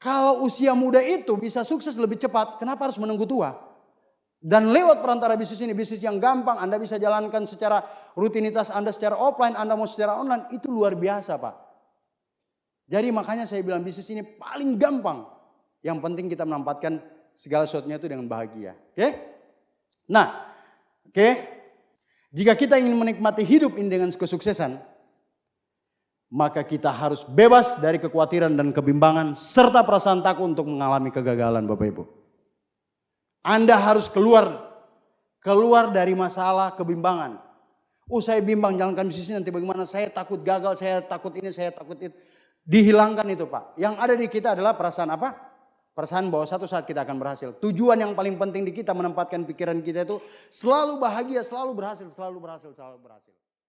kalau usia muda itu bisa sukses lebih cepat, kenapa harus menunggu tua? Dan lewat perantara bisnis ini, bisnis yang gampang Anda bisa jalankan secara rutinitas Anda secara offline, Anda mau secara online, itu luar biasa Pak. Jadi makanya saya bilang bisnis ini paling gampang. Yang penting kita menempatkan segala sesuatunya itu dengan bahagia. Oke? Nah, oke. Jika kita ingin menikmati hidup ini dengan kesuksesan, maka kita harus bebas dari kekhawatiran dan kebimbangan serta perasaan takut untuk mengalami kegagalan Bapak Ibu. Anda harus keluar dari masalah kebimbangan. Saya bimbang jalankan bisnis nanti bagaimana, saya takut gagal, saya takut ini, saya takut itu. Dihilangkan itu Pak. Yang ada di kita adalah perasaan apa? Perasaan bahwa satu saat kita akan berhasil. Tujuan yang paling penting di kita menempatkan pikiran kita itu selalu bahagia, selalu berhasil, selalu berhasil, selalu berhasil.